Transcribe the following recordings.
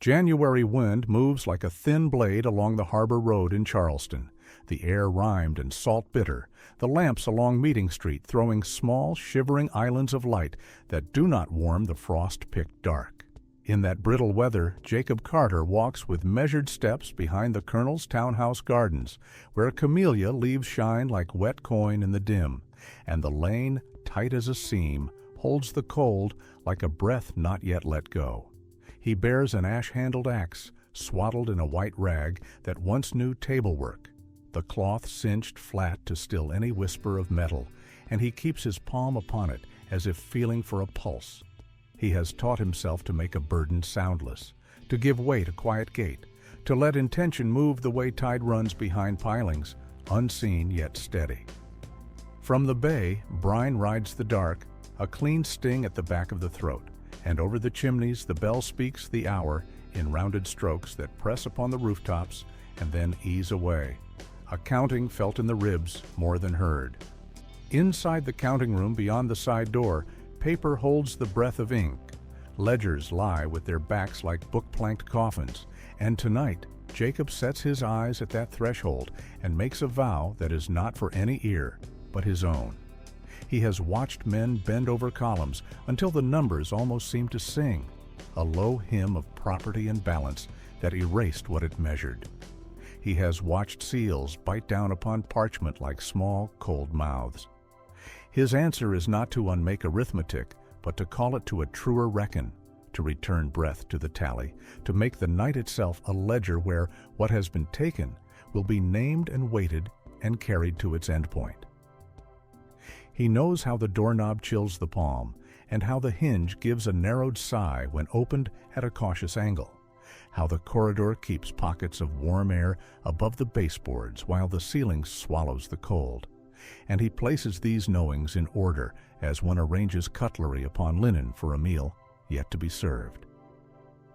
January wind moves like a thin blade along the harbor road in Charleston, the air rimed and salt-bitter, the lamps along Meeting Street throwing small, shivering islands of light that do not warm the frost-picked dark. In that brittle weather, Jacob Carter walks with measured steps behind the Colonel's townhouse gardens, where camellia leaves shine like wet coin in the dim, and the lane, tight as a seam, holds the cold like a breath not yet let go. He bears an ash-handled axe, swaddled in a white rag that once knew table work, the cloth cinched flat to still any whisper of metal, and he keeps his palm upon it as if feeling for a pulse. He has taught himself to make a burden soundless, to give way to quiet gait, to let intention move the way tide runs behind pilings, unseen yet steady. From the bay, brine rides the dark, a clean sting at the back of the throat, and over the chimneys the bell speaks the hour in rounded strokes that press upon the rooftops and then ease away, a counting felt in the ribs more than heard. Inside the counting room beyond the side door, paper holds the breath of ink. Ledgers lie with their backs like book-planked coffins, and tonight Jacob sets his eyes at that threshold and makes a vow that is not for any ear but his own. He has watched men bend over columns until the numbers almost seemed to sing, a low hymn of property and balance that erased what it measured. He has watched seals bite down upon parchment like small, cold mouths. His answer is not to unmake arithmetic, but to call it to a truer reckon, to return breath to the tally, to make the night itself a ledger where what has been taken will be named and weighted and carried to its endpoint. He knows how the doorknob chills the palm, and how the hinge gives a narrowed sigh when opened at a cautious angle, how the corridor keeps pockets of warm air above the baseboards while the ceiling swallows the cold, and he places these knowings in order as one arranges cutlery upon linen for a meal yet to be served.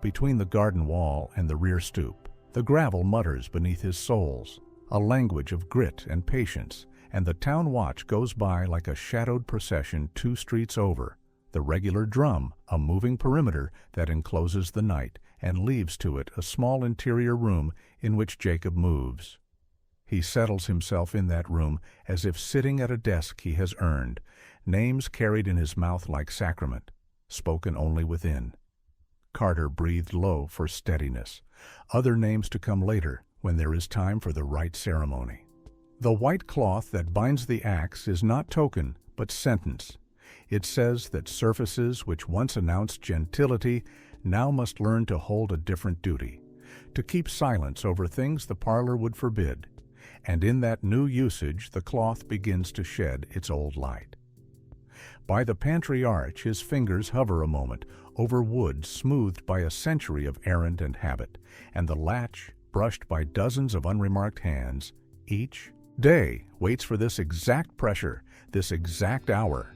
Between the garden wall and the rear stoop, the gravel mutters beneath his soles, a language of grit and patience, and the town watch goes by like a shadowed procession 2 streets over, the regular drum, a moving perimeter that encloses the night and leaves to it a small interior room in which Jacob moves. He settles himself in that room as if sitting at a desk he has earned, names carried in his mouth like sacrament, spoken only within. Carter breathed low for steadiness, other names to come later when there is time for the right ceremony. The white cloth that binds the axe is not token, but sentence. It says that surfaces which once announced gentility now must learn to hold a different duty, to keep silence over things the parlor would forbid, and in that new usage the cloth begins to shed its old light. By the pantry arch his fingers hover a moment over wood smoothed by a century of errand and habit, and the latch, brushed by dozens of unremarked hands, each day waits for this exact pressure, this exact hour.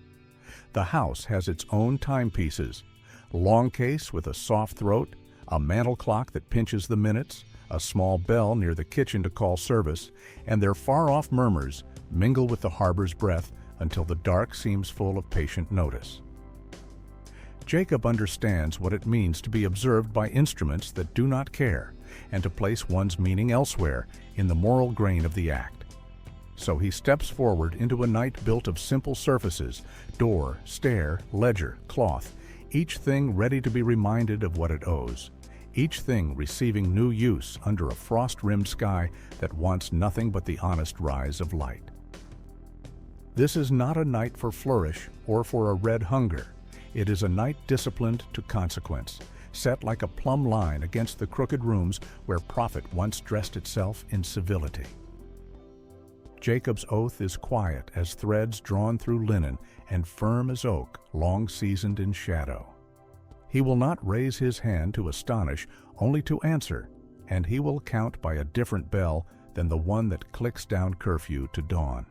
The house has its own timepieces, long case with a soft throat, a mantel clock that pinches the minutes, a small bell near the kitchen to call service, and their far-off murmurs mingle with the harbor's breath until the dark seems full of patient notice. Jacob understands what it means to be observed by instruments that do not care, and to place one's meaning elsewhere in the moral grain of the act. So he steps forward into a night built of simple surfaces, door, stair, ledger, cloth, each thing ready to be reminded of what it owes, each thing receiving new use under a frost-rimmed sky that wants nothing but the honest rise of light. This is not a night for flourish or for a red hunger. It is a night disciplined to consequence, set like a plumb line against the crooked rooms where profit once dressed itself in civility. Jacob's oath is quiet as threads drawn through linen and firm as oak, long seasoned in shadow. He will not raise his hand to astonish, only to answer, and he will count by a different bell than the one that clicks down curfew to dawn.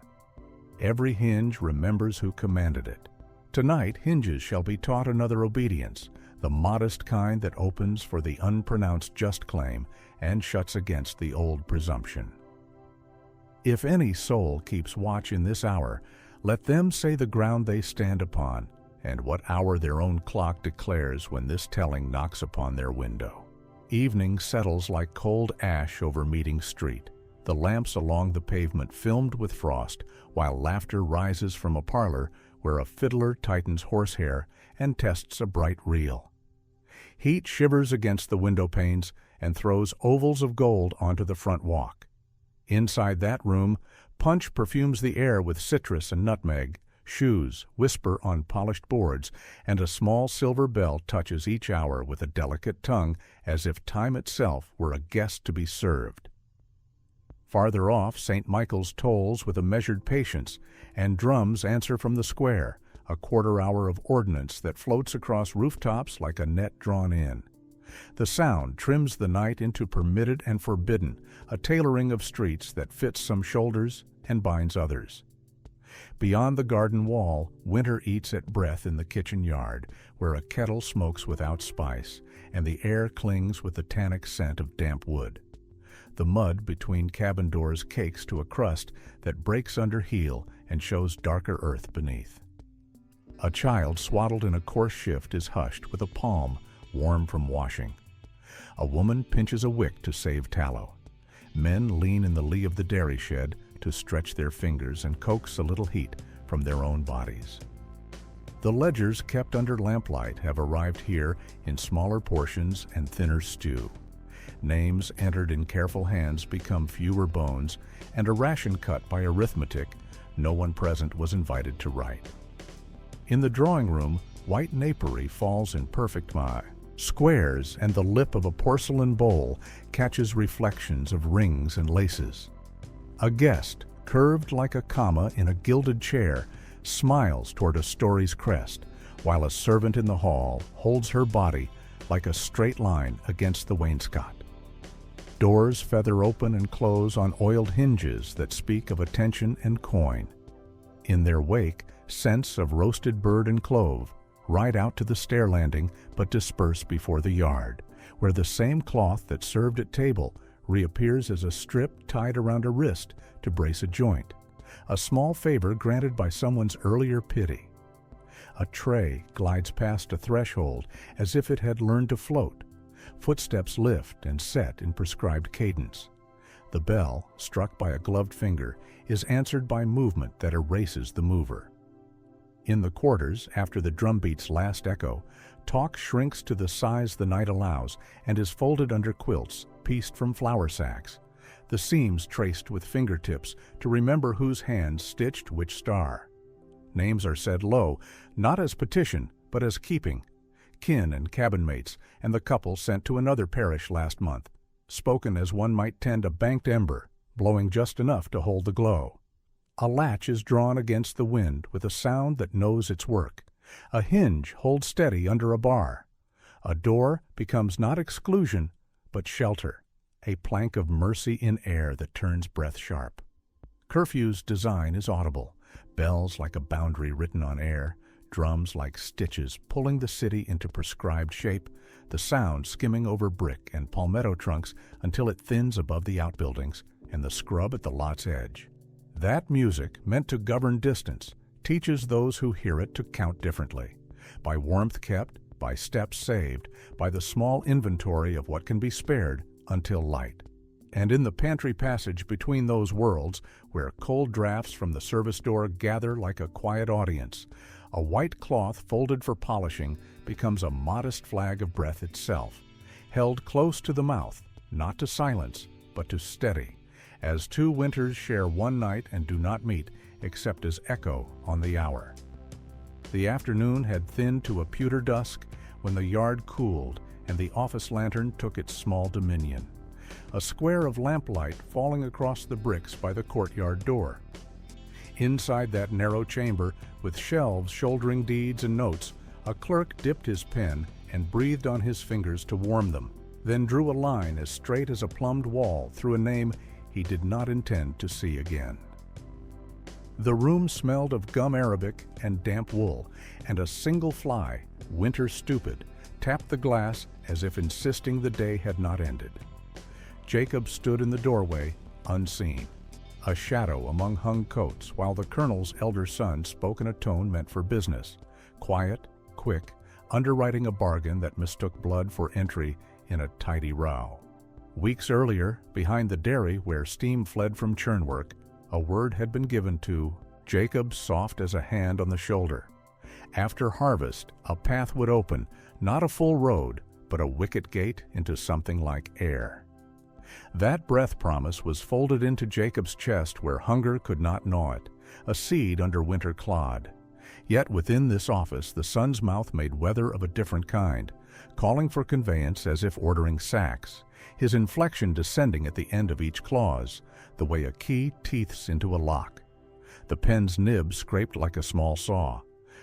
Every hinge remembers who commanded it. Tonight hinges shall be taught another obedience, the modest kind that opens for the unpronounced just claim and shuts against the old presumption. If any soul keeps watch in this hour, let them say the ground they stand upon, and what hour their own clock declares when this telling knocks upon their window. Evening settles like cold ash over Meeting Street. The lamps along the pavement filmed with frost, while laughter rises from a parlor where a fiddler tightens horsehair and tests a bright reel. Heat shivers against the window panes and throws ovals of gold onto the front walk. Inside that room, Punch perfumes the air with citrus and nutmeg, shoes whisper on polished boards, and a small silver bell touches each hour with a delicate tongue as if time itself were a guest to be served. Farther off, St. Michael's tolls with a measured patience, and drums answer from the square, a quarter-hour of ordnance that floats across rooftops like a net drawn in. The sound trims the night into permitted and forbidden, a tailoring of streets that fits some shoulders and binds others. Beyond the garden wall, winter eats at breath in the kitchen yard, where a kettle smokes without spice, and the air clings with the tannic scent of damp wood. The mud between cabin doors cakes to a crust that breaks under heel and shows darker earth beneath. A child swaddled in a coarse shift is hushed with a palm warm from washing. A woman pinches a wick to save tallow. Men lean in the lee of the dairy shed to stretch their fingers and coax a little heat from their own bodies. The ledgers kept under lamplight have arrived here in smaller portions and thinner stew. Names entered in careful hands become fewer bones, and a ration cut by arithmetic no one present was invited to write. In the drawing room, white napery falls in perfect squares, and the lip of a porcelain bowl catches reflections of rings and laces. A guest, curved like a comma in a gilded chair, smiles toward a story's crest, while a servant in the hall holds her body like a straight line against the wainscot. Doors feather open and close on oiled hinges that speak of attention and coin. In their wake, scents of roasted bird and clove ride out to the stair landing but disperse before the yard, where the same cloth that served at table reappears as a strip tied around a wrist to brace a joint, a small favor granted by someone's earlier pity. A tray glides past a threshold as if it had learned to float. Footsteps lift and set in prescribed cadence. The bell, struck by a gloved finger, is answered by movement that erases the mover. In the quarters, after the drumbeat's last echo, talk shrinks to the size the night allows and is folded under quilts, pieced from flour sacks, the seams traced with fingertips to remember whose hand stitched which star. Names are said low, not as petition, but as keeping. Kin and cabin mates, and the couple sent to another parish last month, spoken as one might tend a banked ember, blowing just enough to hold the glow. A latch is drawn against the wind with a sound that knows its work. A hinge holds steady under a bar. A door becomes not exclusion, but shelter, a plank of mercy in air that turns breath sharp. Curfew's design is audible, bells like a boundary written on air, drums like stitches pulling the city into prescribed shape, the sound skimming over brick and palmetto trunks until it thins above the outbuildings and the scrub at the lot's edge. That music, meant to govern distance, teaches those who hear it to count differently, by warmth kept, by steps saved, by the small inventory of what can be spared until light. And in the pantry passage between those worlds, where cold drafts from the service door gather like a quiet audience, a white cloth folded for polishing becomes a modest flag of breath itself, held close to the mouth, not to silence, but to steady, as two winters share one night and do not meet except as echo on the hour. The afternoon had thinned to a pewter dusk when the yard cooled and the office lantern took its small dominion, a square of lamplight falling across the bricks by the courtyard door. Inside that narrow chamber, with shelves shouldering deeds and notes, a clerk dipped his pen and breathed on his fingers to warm them, then drew a line as straight as a plumbed wall through a name he did not intend to see again. The room smelled of gum arabic and damp wool, and a single fly, winter stupid, tapped the glass as if insisting the day had not ended. Jacob stood in the doorway, unseen, a shadow among hung coats, while the colonel's elder son spoke in a tone meant for business, quiet, quick, underwriting a bargain that mistook blood for entry in a tidy row. Weeks earlier, behind the dairy where steam fled from churn work, a word had been given to Jacob, soft as a hand on the shoulder. After harvest, a path would open, not a full road, but a wicket gate into something like air. That breath promise was folded into Jacob's chest where hunger could not gnaw it, a seed under winter clod. Yet within this office the son's mouth made weather of a different kind, calling for conveyance as if ordering sacks, his inflection descending at the end of each clause, the way a key teeths into a lock. The pen's nib scraped like a small saw.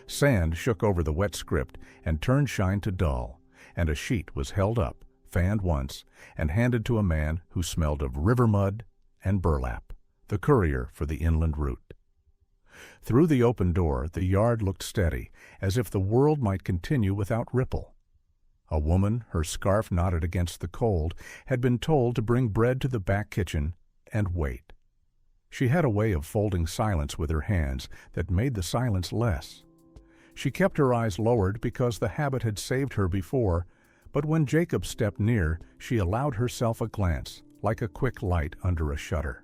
Sand shook over the wet script and turned shine to dull, and a sheet was held up, fanned once, and handed to a man who smelled of river mud and burlap, the courier for the inland route. Through the open door, the yard looked steady, as if the world might continue without ripple. A woman, her scarf knotted against the cold, had been told to bring bread to the back kitchen and wait. She had a way of folding silence with her hands that made the silence less. She kept her eyes lowered because the habit had saved her before, but when Jacob stepped near, she allowed herself a glance, like a quick light under a shutter.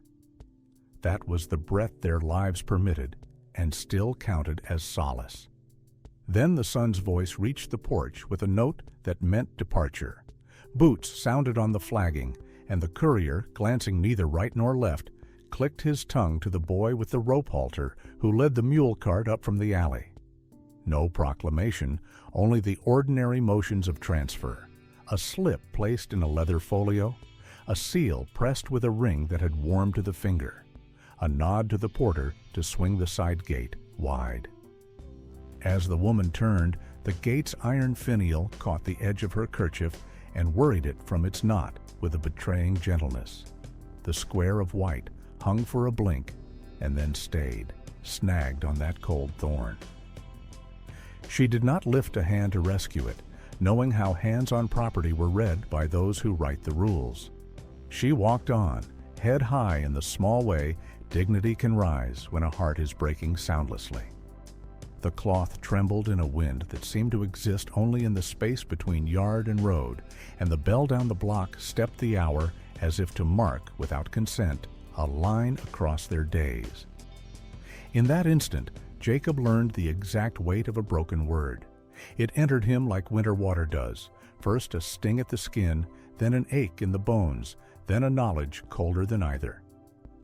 That was the breath their lives permitted, and still counted as solace. Then the son's voice reached the porch with a note that meant departure. Boots sounded on the flagging, and the courier, glancing neither right nor left, clicked his tongue to the boy with the rope halter who led the mule cart up from the alley. No proclamation, only the ordinary motions of transfer. A slip placed in a leather folio, a seal pressed with a ring that had warmed to the finger, a nod to the porter to swing the side gate wide. As the woman turned, the gate's iron finial caught the edge of her kerchief and worried it from its knot with a betraying gentleness. The square of white hung for a blink and then stayed, snagged on that cold thorn. She did not lift a hand to rescue it, knowing how hands on property were read by those who write the rules. She walked on, head high in the small way dignity can rise when a heart is breaking soundlessly. The cloth trembled in a wind that seemed to exist only in the space between yard and road, and the bell down the block stepped the hour as if to mark, without consent, a line across their days. In that instant, Jacob learned the exact weight of a broken word. It entered him like winter water does, first a sting at the skin, then an ache in the bones, then a knowledge colder than either.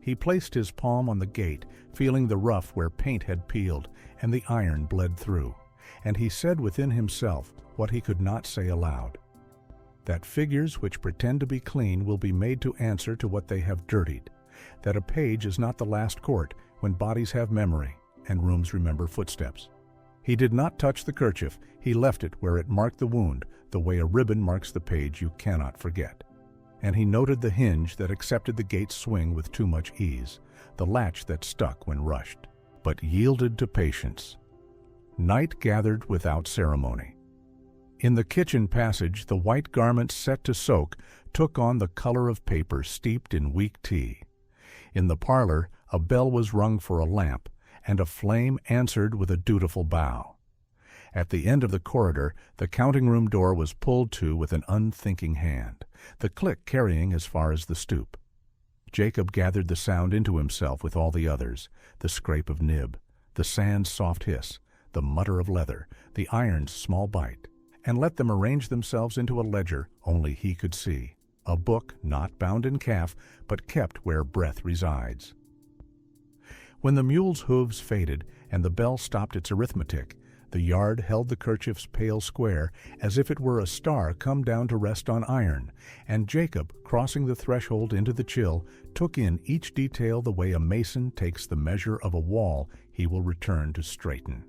He placed his palm on the gate, feeling the rough where paint had peeled and the iron bled through, and he said within himself what he could not say aloud: that figures which pretend to be clean will be made to answer to what they have dirtied, that a page is not the last court when bodies have memory and rooms remember footsteps. He did not touch the kerchief, he left it where it marked the wound, the way a ribbon marks the page you cannot forget. And he noted the hinge that accepted the gate's swing with too much ease, the latch that stuck when rushed, but yielded to patience. Night gathered without ceremony. In the kitchen passage, the white garments set to soak took on the color of paper steeped in weak tea. In the parlor, a bell was rung for a lamp, and a flame answered with a dutiful bow. At the end of the corridor, the counting-room door was pulled to with an unthinking hand, the click carrying as far as the stoop. Jacob gathered the sound into himself with all the others, the scrape of nib, the sand's soft hiss, the mutter of leather, the iron's small bite, and let them arrange themselves into a ledger only he could see, a book not bound in calf, but kept where breath resides. When the mule's hooves faded and the bell stopped its arithmetic, the yard held the kerchief's pale square as if it were a star come down to rest on iron, and Jacob, crossing the threshold into the chill, took in each detail the way a mason takes the measure of a wall he will return to straighten.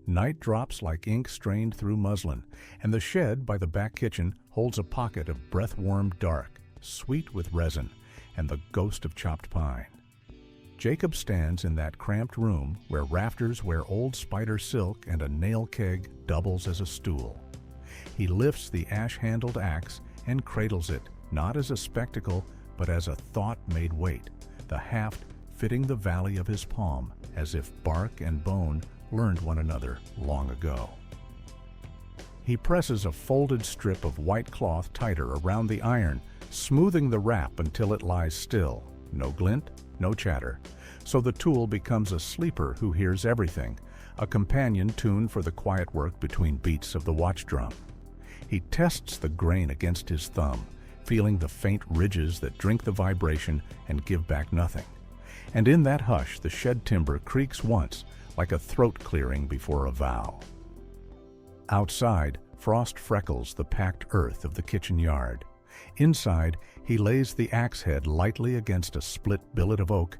Night drops like ink strained through muslin, and the shed by the back kitchen holds a pocket of breath-warmed dark, sweet with resin, and the ghost of chopped pine. Jacob stands in that cramped room where rafters wear old spider silk and a nail keg doubles as a stool. He lifts the ash-handled axe and cradles it, not as a spectacle, but as a thought made weight, the haft fitting the valley of his palm, as if bark and bone learned one another long ago. He presses a folded strip of white cloth tighter around the iron, smoothing the wrap until it lies still. No glint, no chatter. So the tool becomes a sleeper who hears everything, a companion tuned for the quiet work between beats of the watch drum. He tests the grain against his thumb, feeling the faint ridges that drink the vibration and give back nothing. And in that hush, the shed timber creaks once, like a throat clearing before a vow. Outside, frost freckles the packed earth of the kitchen yard. Inside, he lays the axe head lightly against a split billet of oak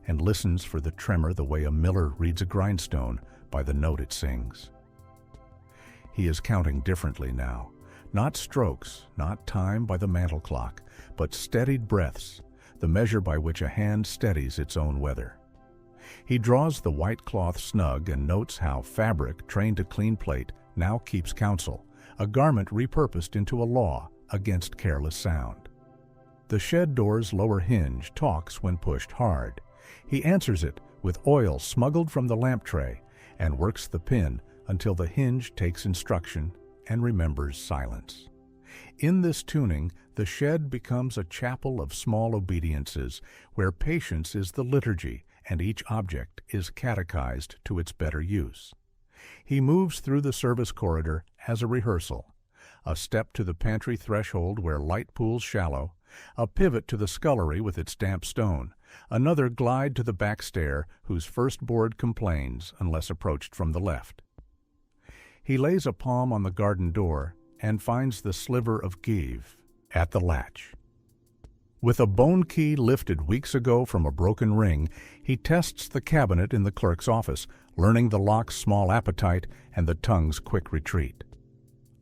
and listens for the tremor the way a miller reads a grindstone by the note it sings. He is counting differently now. Not strokes, not time by the mantel clock, but steadied breaths, the measure by which a hand steadies its own weather. He draws the white cloth snug and notes how fabric, trained to clean plate, now keeps counsel, a garment repurposed into a law against careless sound. The shed door's lower hinge talks when pushed hard. He answers it with oil smuggled from the lamp tray and works the pin until the hinge takes instruction and remembers silence. In this tuning, the shed becomes a chapel of small obediences where patience is the liturgy and each object is catechized to its better use. He moves through the service corridor as a rehearsal, a step to the pantry threshold where light pools shallow, a pivot to the scullery with its damp stone, another glide to the back stair whose first board complains unless approached from the left. He lays a palm on the garden door and finds the sliver of give at the latch. With a bone key lifted weeks ago from a broken ring, he tests the cabinet in the clerk's office, learning the lock's small appetite and the tongue's quick retreat.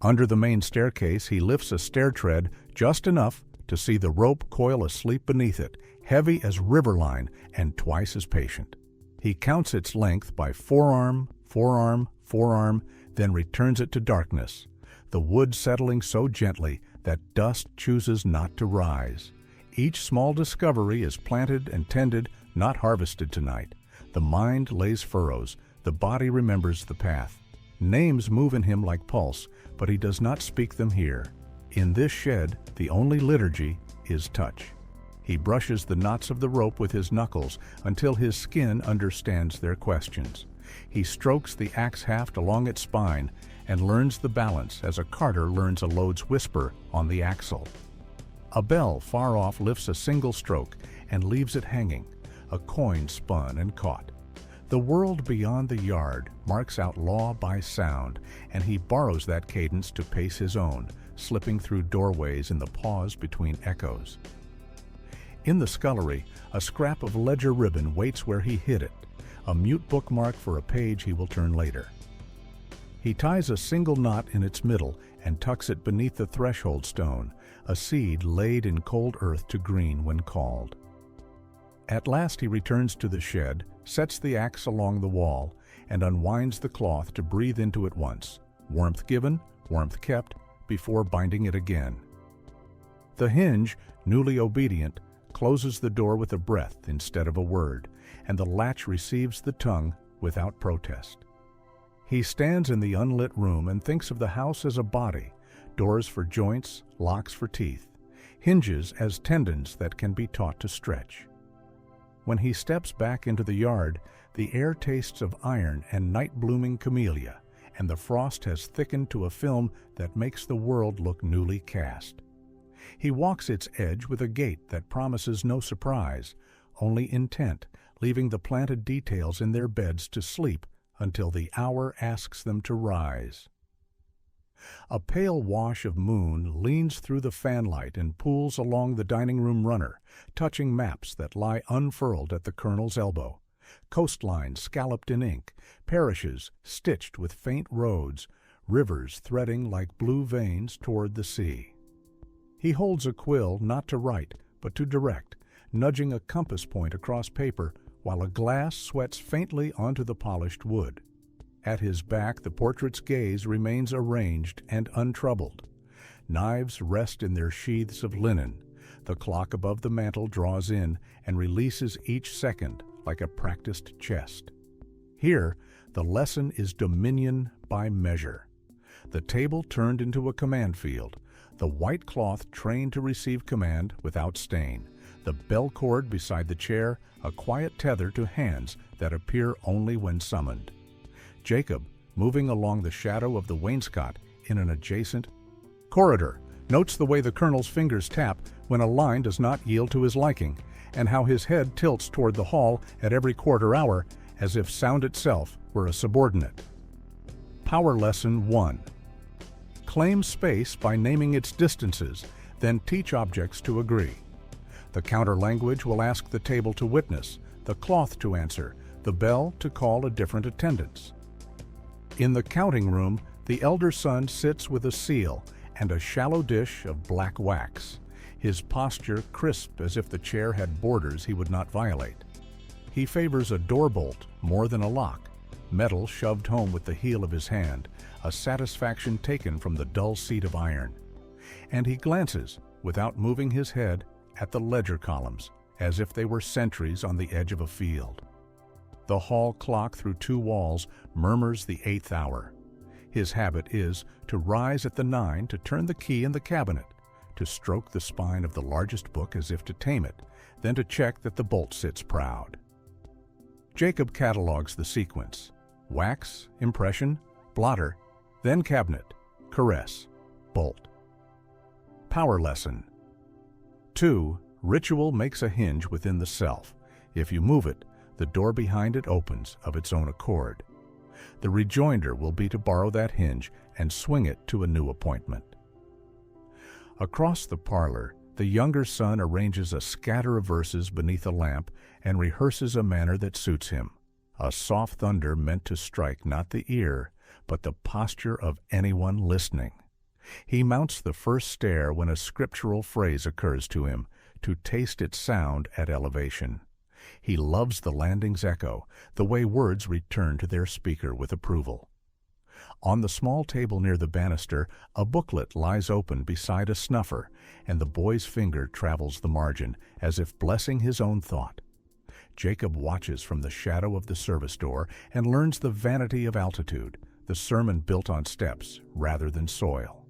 Under the main staircase, he lifts a stair tread just enough to see the rope coil asleep beneath it, heavy as riverline and twice as patient. He counts its length by forearm, forearm, forearm, then returns it to darkness, the wood settling so gently that dust chooses not to rise. Each small discovery is planted and tended, not harvested tonight. The mind lays furrows, the body remembers the path. Names move in him like pulse, but he does not speak them here. In this shed, the only liturgy is touch. He brushes the knots of the rope with his knuckles until his skin understands their questions. He strokes the axe haft along its spine and learns the balance as a carter learns a load's whisper on the axle. A bell far off lifts a single stroke and leaves it hanging, a coin spun and caught. The world beyond the yard marks out law by sound, and he borrows that cadence to pace his own, slipping through doorways in the pause between echoes. In the scullery, a scrap of ledger ribbon waits where he hid it, a mute bookmark for a page he will turn later. He ties a single knot in its middle and tucks it beneath the threshold stone, a seed laid in cold earth to green when called. At last he returns to the shed, sets the axe along the wall, and unwinds the cloth to breathe into it once, warmth given, warmth kept, before binding it again. The hinge, newly obedient, closes the door with a breath instead of a word, and the latch receives the tongue without protest. He stands in the unlit room and thinks of the house as a body, doors for joints, locks for teeth, hinges as tendons that can be taught to stretch. When he steps back into the yard, the air tastes of iron and night-blooming camellia, and the frost has thickened to a film that makes the world look newly cast. He walks its edge with a gait that promises no surprise, only intent, leaving the planted details in their beds to sleep until the hour asks them to rise. A pale wash of moon leans through the fanlight and pools along the dining room runner, touching maps that lie unfurled at the colonel's elbow. Coastlines scalloped in ink, parishes stitched with faint roads, rivers threading like blue veins toward the sea. He holds a quill not to write, but to direct, nudging a compass point across paper while a glass sweats faintly onto the polished wood. At his back, the portrait's gaze remains arranged and untroubled. Knives rest in their sheaths of linen. The clock above the mantel draws in and releases each second like a practiced chest. Here, the lesson is dominion by measure. The table turned into a command field, the white cloth trained to receive command without stain, the bell cord beside the chair, a quiet tether to hands that appear only when summoned. Jacob, moving along the shadow of the wainscot in an adjacent corridor, notes the way the colonel's fingers tap when a line does not yield to his liking, and how his head tilts toward the hall at every quarter hour as if sound itself were a subordinate. Power Lesson 1. Claim space by naming its distances, then teach objects to agree. The counter language will ask the table to witness, the cloth to answer, the bell to call a different attendance. In the counting room, the elder son sits with a seal and a shallow dish of black wax, his posture crisp as if the chair had borders he would not violate. He favors a door bolt more than a lock, metal shoved home with the heel of his hand, a satisfaction taken from the dull seat of iron. And he glances, without moving his head, at the ledger columns, as if they were sentries on the edge of a field. The hall clock through 2 walls murmurs the 8th hour. His habit is to rise at the 9 to turn the key in the cabinet, to stroke the spine of the largest book as if to tame it, then to check that the bolt sits proud. Jacob catalogs the sequence: wax, impression, blotter, then cabinet, caress, bolt. Power Lesson 2. Ritual makes a hinge within the self. If you move it, the door behind it opens of its own accord. The rejoinder will be to borrow that hinge and swing it to a new appointment. Across the parlor, the younger son arranges a scatter of verses beneath a lamp and rehearses a manner that suits him, a soft thunder meant to strike not the ear, but the posture of anyone listening. He mounts the first stair when a scriptural phrase occurs to him, to taste its sound at elevation. He loves the landing's echo, the way words return to their speaker with approval. On the small table near the banister, a booklet lies open beside a snuffer, and the boy's finger travels the margin, as if blessing his own thought. Jacob watches from the shadow of the service door and learns the vanity of altitude, the sermon built on steps rather than soil.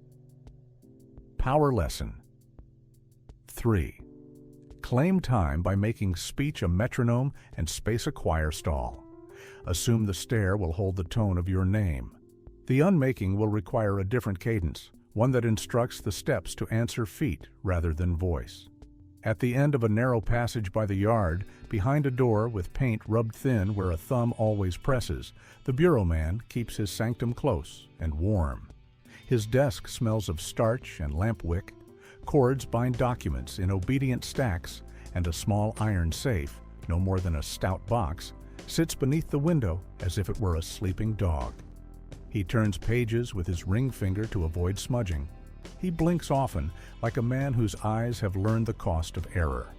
Power Lesson 3. Claim time by making speech a metronome and space a choir stall. Assume the stair will hold the tone of your name. The unmaking will require a different cadence, one that instructs the steps to answer feet rather than voice. At the end of a narrow passage by the yard, behind a door with paint rubbed thin where a thumb always presses, the bureau man keeps his sanctum close and warm. His desk smells of starch and lamp wick. Cords bind documents in obedient stacks, and a small iron safe, no more than a stout box, sits beneath the window as if it were a sleeping dog. He turns pages with his ring finger to avoid smudging. He blinks often, like a man whose eyes have learned the cost of error.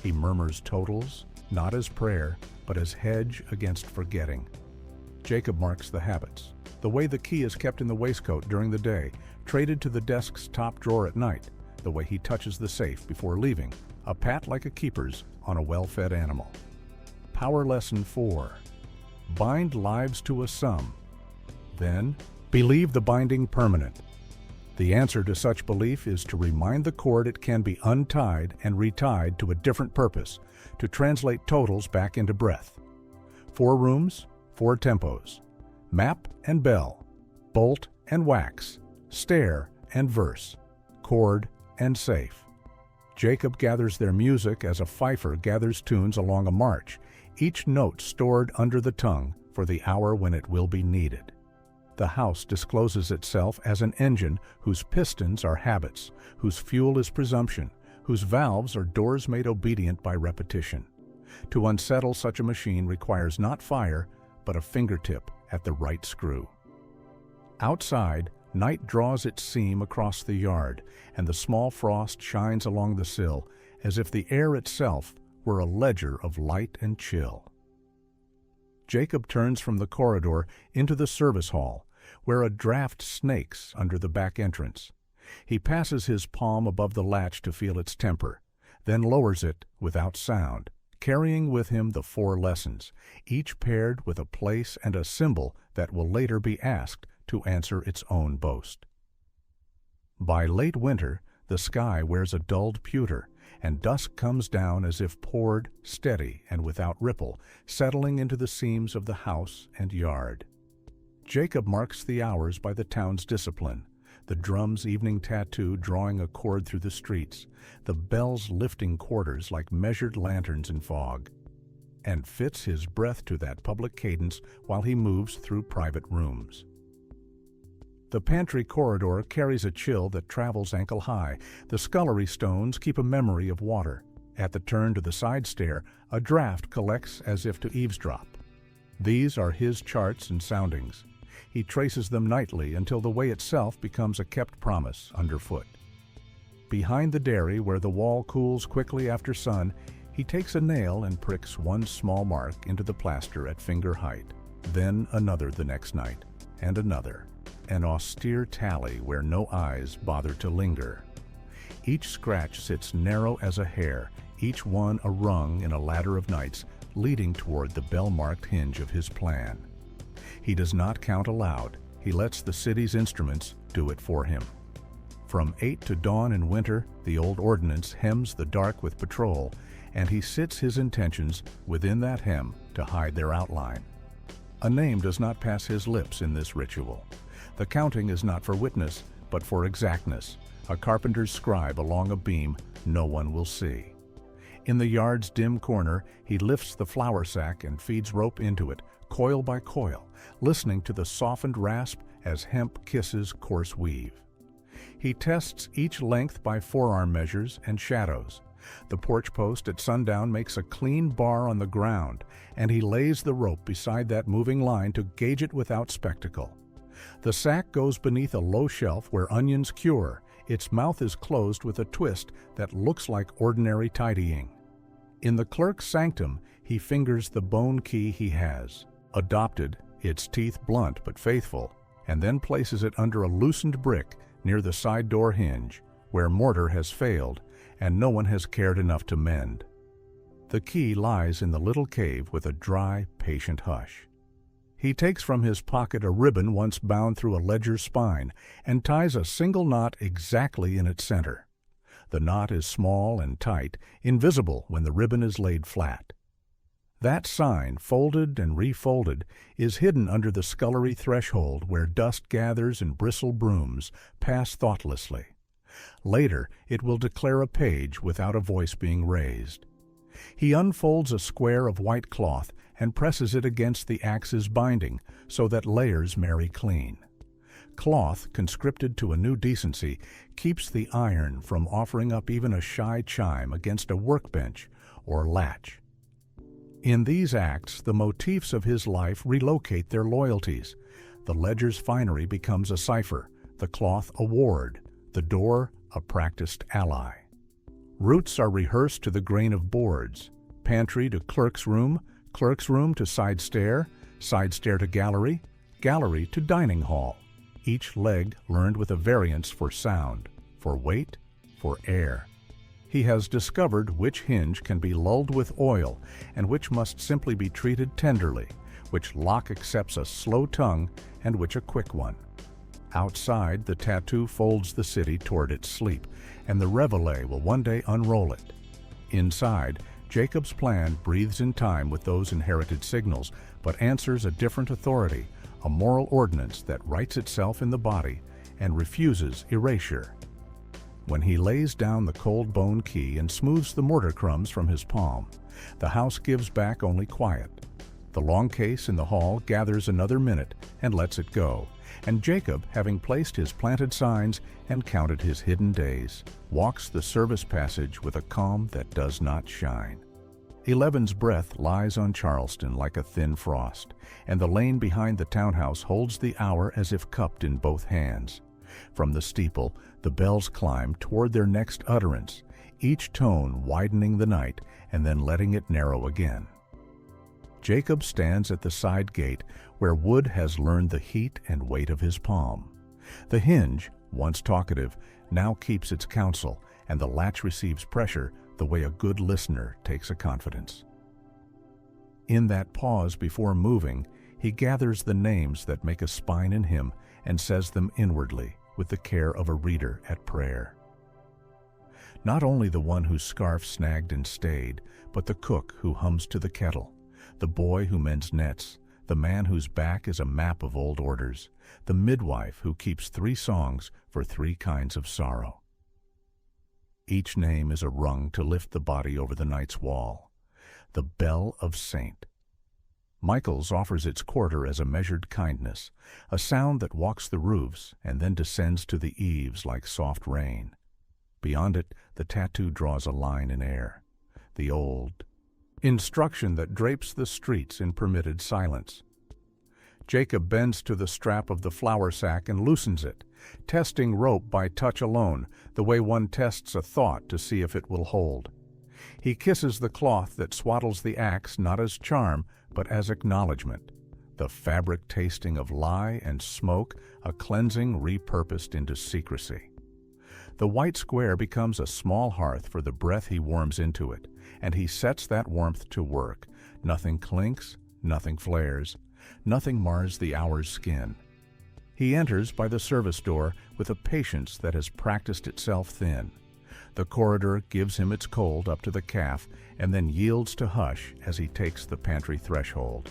He murmurs totals, not as prayer, but as hedge against forgetting. Jacob marks the habits, the way the key is kept in the waistcoat during the day, traded to the desk's top drawer at night, the way he touches the safe before leaving, a pat like a keeper's on a well-fed animal. Power Lesson 4. Bind lives to a sum. Then, believe the binding permanent. The answer to such belief is to remind the cord it can be untied and retied to a different purpose, to translate totals back into breath. 4 rooms, 4 tempos. Map and bell. Bolt and wax. Stair and verse. Chord and safe. Jacob gathers their music as a fifer gathers tunes along a march, each note stored under the tongue for the hour when it will be needed. The house discloses itself as an engine whose pistons are habits, whose fuel is presumption, whose valves are doors made obedient by repetition. To unsettle such a machine requires not fire, but a fingertip at the right screw. Outside, night draws its seam across the yard, and the small frost shines along the sill, as if the air itself were a ledger of light and chill. Jacob turns from the corridor into the service hall, where a draft snakes under the back entrance. He passes his palm above the latch to feel its temper, then lowers it without sound, carrying with him the 4 lessons, each paired with a place and a symbol that will later be asked to answer its own boast. By late winter, the sky wears a dulled pewter, and dusk comes down as if poured, steady and without ripple, settling into the seams of the house and yard. Jacob marks the hours by the town's discipline, the drum's evening tattoo drawing a chord through the streets, the bells lifting quarters like measured lanterns in fog, and fits his breath to that public cadence while he moves through private rooms. The pantry corridor carries a chill that travels ankle-high. The scullery stones keep a memory of water. At the turn to the side stair, a draft collects as if to eavesdrop. These are his charts and soundings. He traces them nightly until the way itself becomes a kept promise underfoot. Behind the dairy, where the wall cools quickly after sun, he takes a nail and pricks one small mark into the plaster at finger height, then another the next night, and another. An austere tally where no eyes bother to linger. Each scratch sits narrow as a hair, each one a rung in a ladder of nights leading toward the bell-marked hinge of his plan. He does not count aloud. He lets the city's instruments do it for him. From 8 to dawn in winter, the old ordinance hems the dark with patrol, and he sits his intentions within that hem to hide their outline. A name does not pass his lips in this ritual. The counting is not for witness, but for exactness, a carpenter's scribe along a beam no one will see. In the yard's dim corner, he lifts the flour sack and feeds rope into it, coil by coil, listening to the softened rasp as hemp kisses coarse weave. He tests each length by forearm measures and shadows. The porch post at sundown makes a clean bar on the ground, and he lays the rope beside that moving line to gauge it without spectacle. The sack goes beneath a low shelf where onions cure. Its mouth is closed with a twist that looks like ordinary tidying. In the clerk's sanctum, he fingers the bone key he has, adopted, its teeth blunt but faithful, and then places it under a loosened brick near the side door hinge, where mortar has failed and no one has cared enough to mend. The key lies in the little cave with a dry, patient hush. He takes from his pocket a ribbon once bound through a ledger's spine and ties a single knot exactly in its center. The knot is small and tight, invisible when the ribbon is laid flat. That sign, folded and refolded, is hidden under the scullery threshold where dust gathers and bristle brooms pass thoughtlessly. Later, it will declare a page without a voice being raised. He unfolds a square of white cloth and presses it against the axe's binding so that layers marry clean. Cloth, conscripted to a new decency, keeps the iron from offering up even a shy chime against a workbench or latch. In these acts, the motifs of his life relocate their loyalties. The ledger's finery becomes a cipher, the cloth a ward, the door a practiced ally. Routes are rehearsed to the grain of boards, pantry to clerk's room to side stair to gallery, gallery to dining hall, each leg learned with a variance for sound, for weight, for air. He has discovered which hinge can be lulled with oil and which must simply be treated tenderly, which lock accepts a slow tongue and which a quick one. Outside, the tattoo folds the city toward its sleep, and the reveille will one day unroll it. Inside, Jacob's plan breathes in time with those inherited signals, but answers a different authority, a moral ordinance that writes itself in the body and refuses erasure. When he lays down the cold bone key and smooths the mortar crumbs from his palm, the house gives back only quiet. The long case in the hall gathers another minute and lets it go, and Jacob, having placed his planted signs and counted his hidden days, walks the service passage with a calm that does not shine. 11's breath lies on Charleston like a thin frost, and the lane behind the townhouse holds the hour as if cupped in both hands. From the steeple, the bells climb toward their next utterance, each tone widening the night and then letting it narrow again. Jacob stands at the side gate where wood has learned the heat and weight of his palm. The hinge, once talkative, now keeps its counsel, and the latch receives pressure the way a good listener takes a confidence. In that pause before moving, he gathers the names that make a spine in him and says them inwardly with the care of a reader at prayer. Not only the one whose scarf snagged and stayed, but the cook who hums to the kettle, the boy who mends nets, the man whose back is a map of old orders, the midwife who keeps 3 songs for 3 kinds of sorrow. Each name is a rung to lift the body over the night's wall. The bell of Saint. Michael's offers its quarter as a measured kindness, a sound that walks the roofs and then descends to the eaves like soft rain. Beyond it, the tattoo draws a line in air, the old instruction that drapes the streets in permitted silence. Jacob bends to the strap of the flour sack and loosens it, testing rope by touch alone, the way one tests a thought to see if it will hold. He kisses the cloth that swaddles the axe not as charm, but as acknowledgement, the fabric tasting of lie and smoke, a cleansing repurposed into secrecy. The white square becomes a small hearth for the breath he warms into it, and he sets that warmth to work. Nothing clinks, nothing flares, nothing mars the hour's skin. He enters by the service door with a patience that has practiced itself thin. The corridor gives him its cold up to the calf and then yields to hush as he takes the pantry threshold.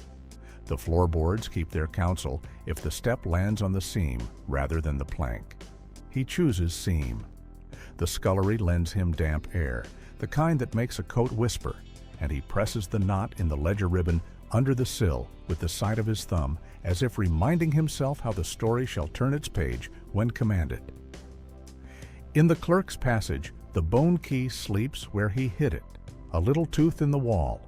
The floorboards keep their counsel if the step lands on the seam rather than the plank. He chooses seam. The scullery lends him damp air, the kind that makes a coat whisper, and he presses the knot in the ledger ribbon under the sill with the side of his thumb, as if reminding himself how the story shall turn its page when commanded. In the clerk's passage, the bone key sleeps where he hid it, a little tooth in the wall.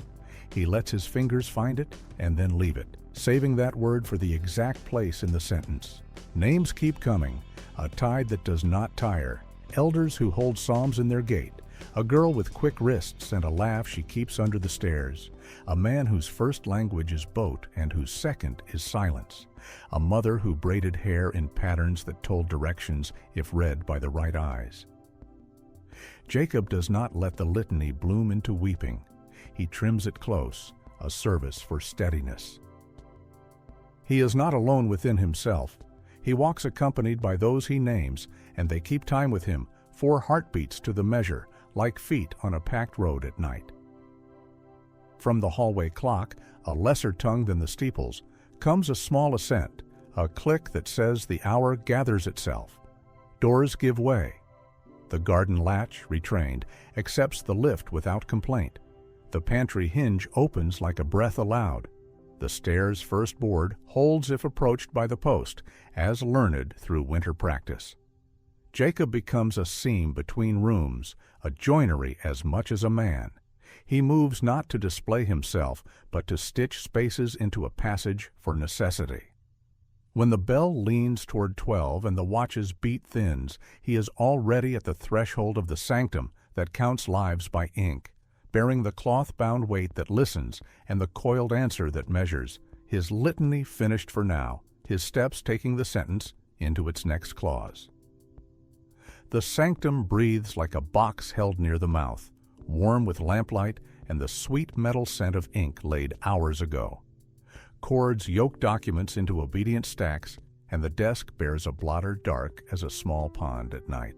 He lets his fingers find it and then leave it, saving that word for the exact place in the sentence. Names keep coming, a tide that does not tire, elders who hold psalms in their gait, a girl with quick wrists and a laugh she keeps under the stairs, a man whose first language is boat and whose second is silence, a mother who braided hair in patterns that told directions if read by the right eyes. Jacob does not let the litany bloom into weeping. He trims it close, a service for steadiness. He is not alone within himself. He walks accompanied by those he names, and they keep time with him, 4 heartbeats to the measure, like feet on a packed road at night. From the hallway clock, a lesser tongue than the steeples, comes a small assent, a click that says the hour gathers itself. Doors give way. The garden latch, retrained, accepts the lift without complaint. The pantry hinge opens like a breath aloud. The stairs' first board holds if approached by the post, as learned through winter practice. Jacob becomes a seam between rooms, a joinery as much as a man. He moves not to display himself, but to stitch spaces into a passage for necessity. When the bell leans toward 12 and the watch's beat thins, he is already at the threshold of the sanctum that counts lives by ink, bearing the cloth-bound weight that listens and the coiled answer that measures, his litany finished for now, his steps taking the sentence into its next clause. The sanctum breathes like a box held near the mouth, warm with lamplight and the sweet metal scent of ink laid hours ago. Cords yoke documents into obedient stacks, and the desk bears a blotter dark as a small pond at night.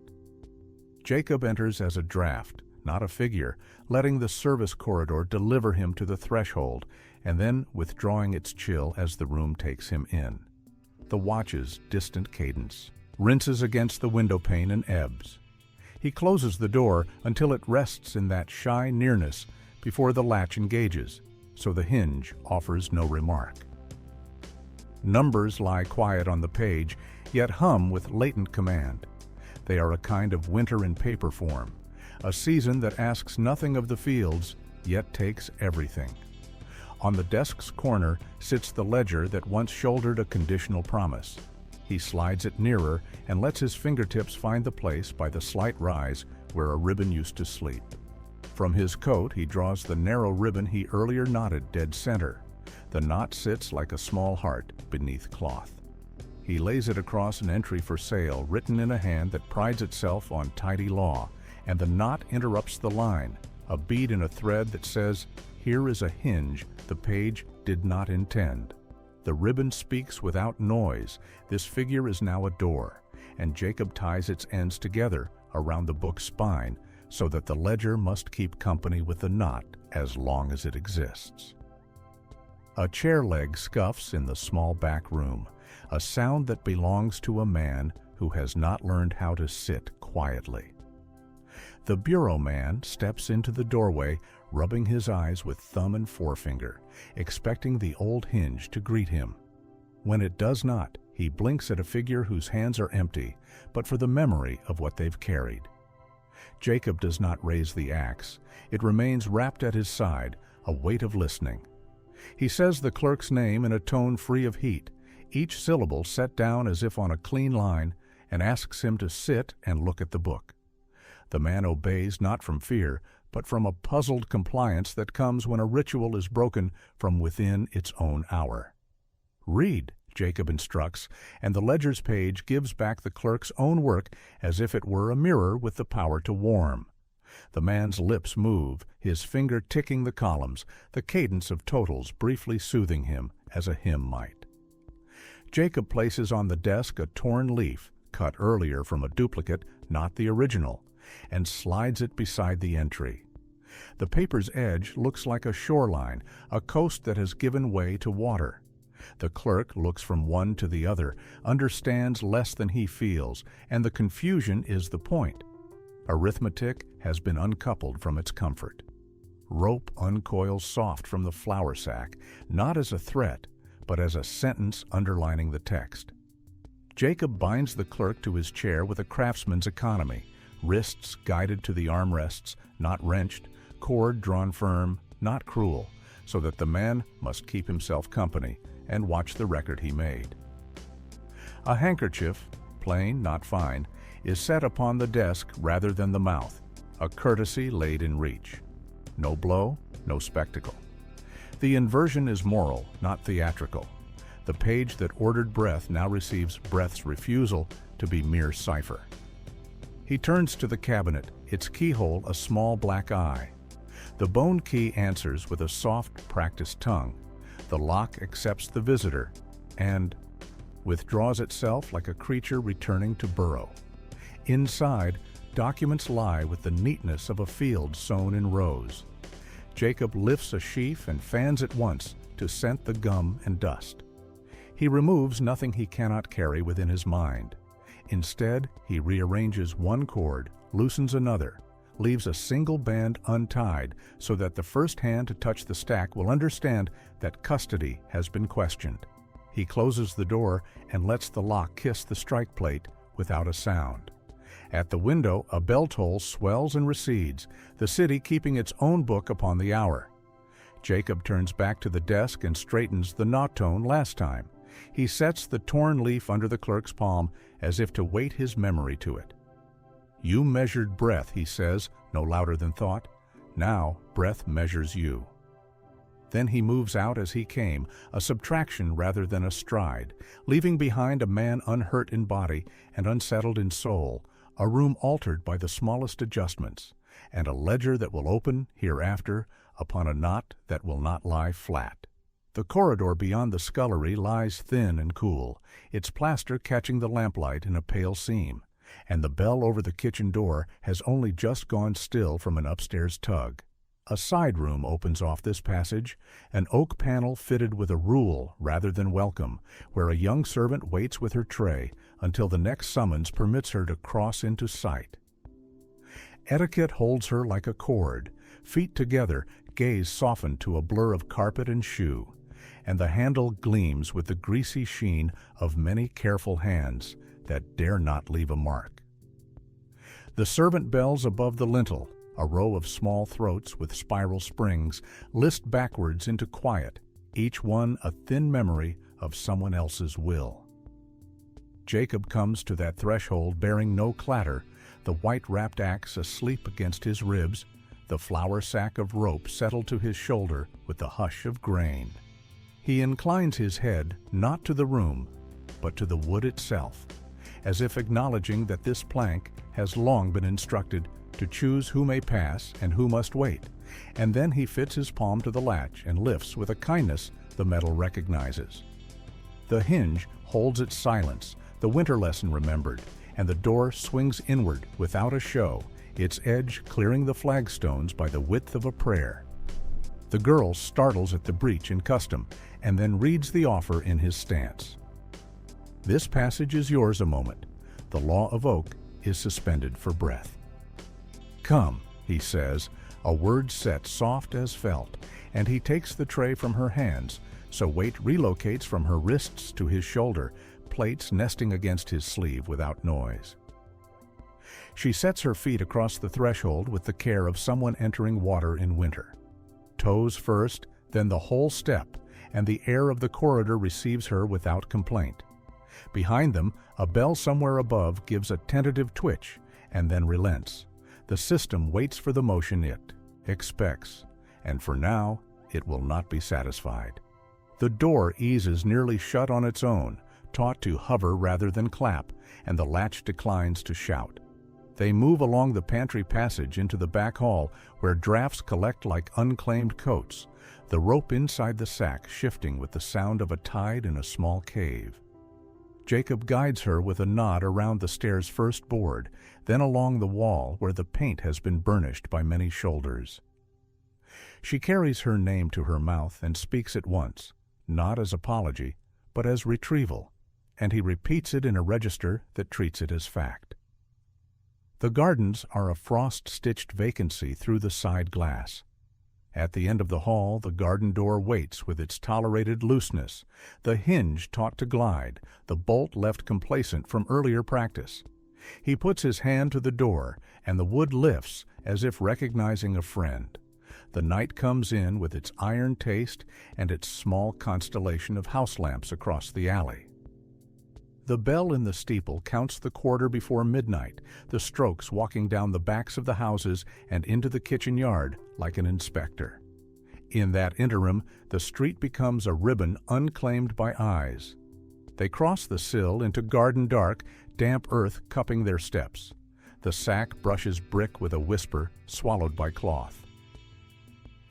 Jacob enters as a draft, not a figure, letting the service corridor deliver him to the threshold, and then withdrawing its chill as the room takes him in. The watch's distant cadence rinses against the window pane and ebbs. He closes the door until it rests in that shy nearness before the latch engages, so the hinge offers no remark. Numbers lie quiet on the page, yet hum with latent command. They are a kind of winter in paper form, a season that asks nothing of the fields, yet takes everything. On the desk's corner sits the ledger that once shouldered a conditional promise. He slides it nearer and lets his fingertips find the place by the slight rise where a ribbon used to sleep. From his coat he draws the narrow ribbon he earlier knotted dead center. The knot sits like a small heart beneath cloth. He lays it across an entry for sale written in a hand that prides itself on tidy law, and the knot interrupts the line, a bead in a thread that says, "Here is a hinge the page did not intend." The ribbon speaks without noise. This figure is now a door, and Jacob ties its ends together around the book's spine so that the ledger must keep company with the knot as long as it exists. A chair leg scuffs in the small back room, a sound that belongs to a man who has not learned how to sit quietly. The bureau man steps into the doorway, rubbing his eyes with thumb and forefinger, expecting the old hinge to greet him. When it does not, he blinks at a figure whose hands are empty, but for the memory of what they've carried. Jacob does not raise the axe. It remains wrapped at his side, a weight of listening. He says the clerk's name in a tone free of heat, each syllable set down as if on a clean line, and asks him to sit and look at the book. The man obeys not from fear, but from a puzzled compliance that comes when a ritual is broken from within its own hour. "Read," Jacob instructs, and the ledger's page gives back the clerk's own work as if it were a mirror with the power to warm. The man's lips move, his finger ticking the columns, the cadence of totals briefly soothing him as a hymn might. Jacob places on the desk a torn leaf, cut earlier from a duplicate, not the original, and slides it beside the entry. The paper's edge looks like a shoreline, a coast that has given way to water. The clerk looks from one to the other, understands less than he feels, and the confusion is the point. Arithmetic has been uncoupled from its comfort. Rope uncoils soft from the flour sack, not as a threat, but as a sentence underlining the text. Jacob binds the clerk to his chair with a craftsman's economy, wrists guided to the armrests, not wrenched, cord drawn firm, not cruel, so that the man must keep himself company and watch the record he made. A handkerchief, plain, not fine, is set upon the desk rather than the mouth, a courtesy laid in reach. No blow, no spectacle. The inversion is moral, not theatrical. The page that ordered breath now receives breath's refusal to be mere cipher. He turns to the cabinet, its keyhole a small black eye. The bone key answers with a soft, practiced tongue. The lock accepts the visitor and withdraws itself like a creature returning to burrow. Inside, documents lie with the neatness of a field sown in rows. Jacob lifts a sheaf and fans at once to scent the gum and dust. He removes nothing he cannot carry within his mind. Instead, he rearranges one cord, loosens another, leaves a single band untied so that the first hand to touch the stack will understand that custody has been questioned. He closes the door and lets the lock kiss the strike plate without a sound. At the window, a bell toll swells and recedes, the city keeping its own book upon the hour. Jacob turns back to the desk and straightens the knot tone last time. He sets the torn leaf under the clerk's palm as if to weight his memory to it. "You measured breath," he says, no louder than thought. "Now breath measures you." Then he moves out as he came, a subtraction rather than a stride, leaving behind a man unhurt in body and unsettled in soul, a room altered by the smallest adjustments, and a ledger that will open, hereafter, upon a knot that will not lie flat. The corridor beyond the scullery lies thin and cool, its plaster catching the lamplight in a pale seam, and the bell over the kitchen door has only just gone still from an upstairs tug. A side room opens off this passage, an oak panel fitted with a rule rather than welcome, where a young servant waits with her tray until the next summons permits her to cross into sight. Etiquette holds her like a cord, feet together, gaze softened to a blur of carpet and shoe, and the handle gleams with the greasy sheen of many careful hands that dare not leave a mark. The servant bells above the lintel, a row of small throats with spiral springs, list backwards into quiet, each one a thin memory of someone else's will. Jacob comes to that threshold bearing no clatter, the white-wrapped axe asleep against his ribs, the flour sack of rope settled to his shoulder with the hush of grain. He inclines his head not to the room, but to the wood itself, as if acknowledging that this plank has long been instructed to choose who may pass and who must wait, and then he fits his palm to the latch and lifts with a kindness the metal recognizes. The hinge holds its silence, the winter lesson remembered, and the door swings inward without a show, its edge clearing the flagstones by the width of a prayer. The girl startles at the breach in custom and then reads the offer in his stance. This passage is yours a moment. The law of oak is suspended for breath. Come, he says, a word set soft as felt, and he takes the tray from her hands, so weight relocates from her wrists to his shoulder, plates nesting against his sleeve without noise. She sets her feet across the threshold with the care of someone entering water in winter. Toes first, then the whole step, and the air of the corridor receives her without complaint. Behind them, a bell somewhere above gives a tentative twitch and then relents. The system waits for the motion it expects, and for now, it will not be satisfied. The door eases nearly shut on its own, taught to hover rather than clap, and the latch declines to shout. They move along the pantry passage into the back hall, where drafts collect like unclaimed coats, the rope inside the sack shifting with the sound of a tide in a small cave. Jacob guides her with a nod around the stair's first board, then along the wall where the paint has been burnished by many shoulders. She carries her name to her mouth and speaks it once, not as apology, but as retrieval, and he repeats it in a register that treats it as fact. The gardens are a frost-stitched vacancy through the side glass. At the end of the hall, the garden door waits with its tolerated looseness, the hinge taught to glide, the bolt left complacent from earlier practice. He puts his hand to the door, and the wood lifts as if recognizing a friend. The night comes in with its iron taste and its small constellation of house lamps across the alley. The bell in the steeple counts the quarter before midnight, the strokes walking down the backs of the houses and into the kitchen yard like an inspector. In that interim, the street becomes a ribbon unclaimed by eyes. They cross the sill into garden dark, damp earth cupping their steps. The sack brushes brick with a whisper, swallowed by cloth.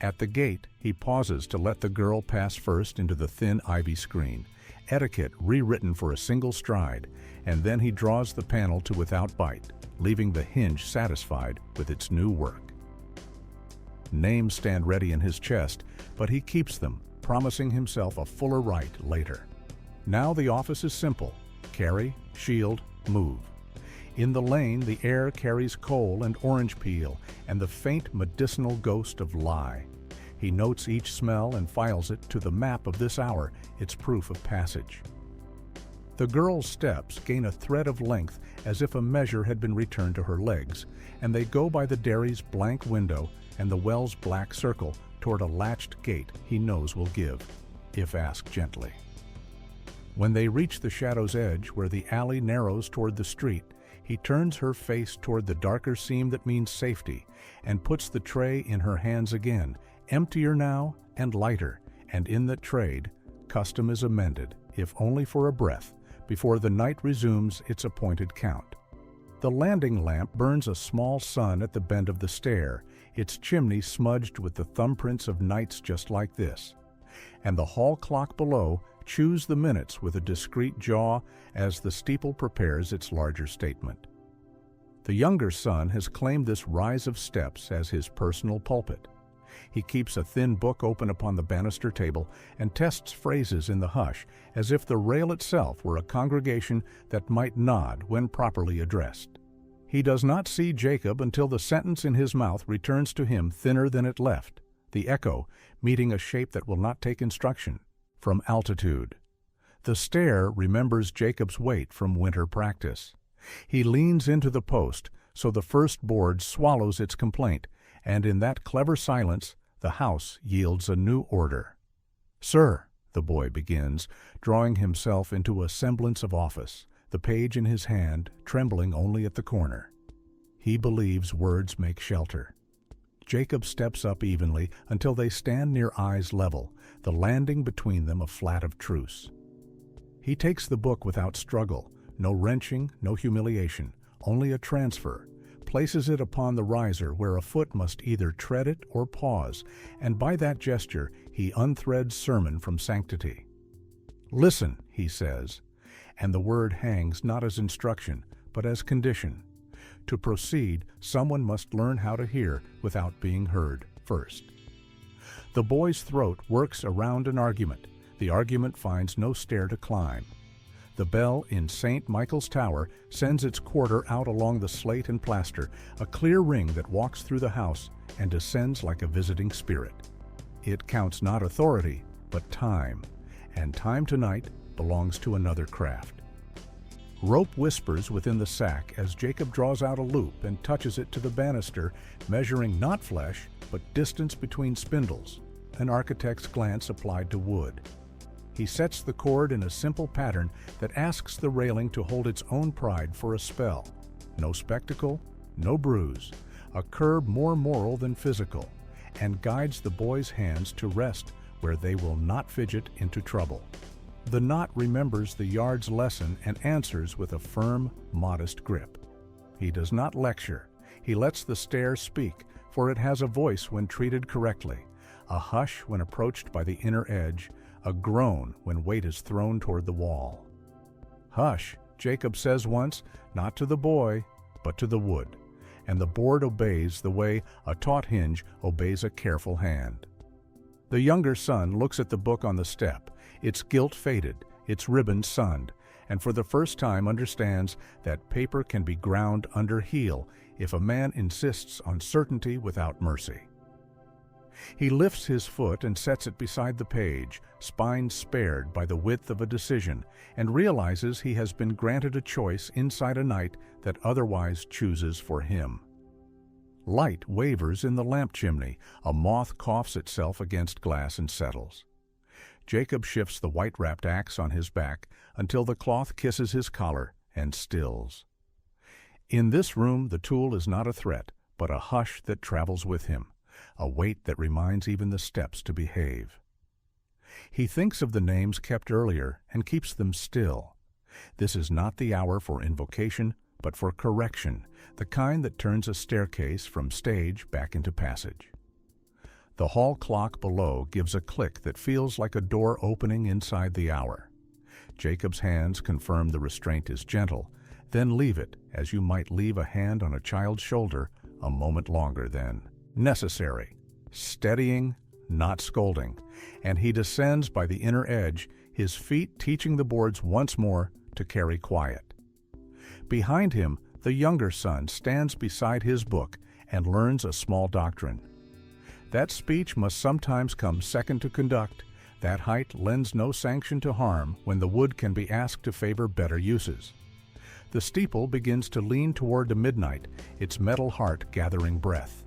At the gate, he pauses to let the girl pass first into the thin ivy screen, etiquette rewritten for a single stride, and then he draws the panel to without bite, leaving the hinge satisfied with its new work. Names stand ready in his chest, but he keeps them, promising himself a fuller right later. Now the office is simple: carry, shield, move. In the lane, the air carries coal and orange peel and the faint medicinal ghost of lye. He notes each smell and files it to the map of this hour, its proof of passage. The girl's steps gain a thread of length as if a measure had been returned to her legs, and they go by the dairy's blank window and the well's black circle toward a latched gate he knows will give, if asked gently. When they reach the shadow's edge where the alley narrows toward the street, he turns her face toward the darker seam that means safety and puts the tray in her hands again, emptier now and lighter, and in that trade, custom is amended, if only for a breath, before the night resumes its appointed count. The landing lamp burns a small sun at the bend of the stair, its chimney smudged with the thumbprints of nights just like this, and the hall clock below chews the minutes with a discreet jaw as the steeple prepares its larger statement. The younger son has claimed this rise of steps as his personal pulpit. He keeps a thin book open upon the banister table and tests phrases in the hush, as if the rail itself were a congregation that might nod when properly addressed. He does not see Jacob until the sentence in his mouth returns to him thinner than it left, the echo meeting a shape that will not take instruction, from altitude. The stair remembers Jacob's weight from winter practice. He leans into the post, so the first board swallows its complaint, and in that clever silence, the house yields a new order. "Sir," the boy begins, drawing himself into a semblance of office, the page in his hand trembling only at the corner. He believes words make shelter. Jacob steps up evenly until they stand near eyes level, the landing between them a flat of truce. He takes the book without struggle, no wrenching, no humiliation, only a transfer, places it upon the riser where a foot must either tread it or pause, and by that gesture he unthreads sermon from sanctity. "Listen," he says, and the word hangs not as instruction, but as condition. To proceed, someone must learn how to hear without being heard first. The boy's throat works around an argument. The argument finds no stair to climb. The bell in St. Michael's Tower sends its quarter out along the slate and plaster, a clear ring that walks through the house and descends like a visiting spirit. It counts not authority, but time, and time tonight belongs to another craft. Rope whispers within the sack as Jacob draws out a loop and touches it to the banister, measuring not flesh, but distance between spindles, an architect's glance applied to wood. He sets the cord in a simple pattern that asks the railing to hold its own pride for a spell. No spectacle, no bruise, a curb more moral than physical, and guides the boy's hands to rest where they will not fidget into trouble. The knot remembers the yard's lesson and answers with a firm, modest grip. He does not lecture. He lets the stair speak, for it has a voice when treated correctly, a hush when approached by the inner edge, a groan when weight is thrown toward the wall. "Hush," Jacob says once, not to the boy, but to the wood, and the board obeys the way a taut hinge obeys a careful hand. The younger son looks at the book on the step, its gilt faded, its ribbons sunned, and for the first time understands that paper can be ground under heel if a man insists on certainty without mercy. He lifts his foot and sets it beside the page, spine spared by the width of a decision, and realizes he has been granted a choice inside a night that otherwise chooses for him. Light wavers in the lamp chimney. A moth coughs itself against glass and settles. Jacob shifts the white-wrapped axe on his back until the cloth kisses his collar and stills. In this room the tool is not a threat, but a hush that travels with him, a weight that reminds even the steps to behave. He thinks of the names kept earlier and keeps them still. This is not the hour for invocation, but for correction, the kind that turns a staircase from stage back into passage. The hall clock below gives a click that feels like a door opening inside the hour. Jacob's hands confirm the restraint is gentle, then leave it as you might leave a hand on a child's shoulder a moment longer than necessary, steadying, not scolding, and he descends by the inner edge, his feet teaching the boards once more to carry quiet. Behind him, the younger son stands beside his book and learns a small doctrine. That speech must sometimes come second to conduct. That height lends no sanction to harm when the wood can be asked to favor better uses. The steeple begins to lean toward the midnight, its metal heart gathering breath.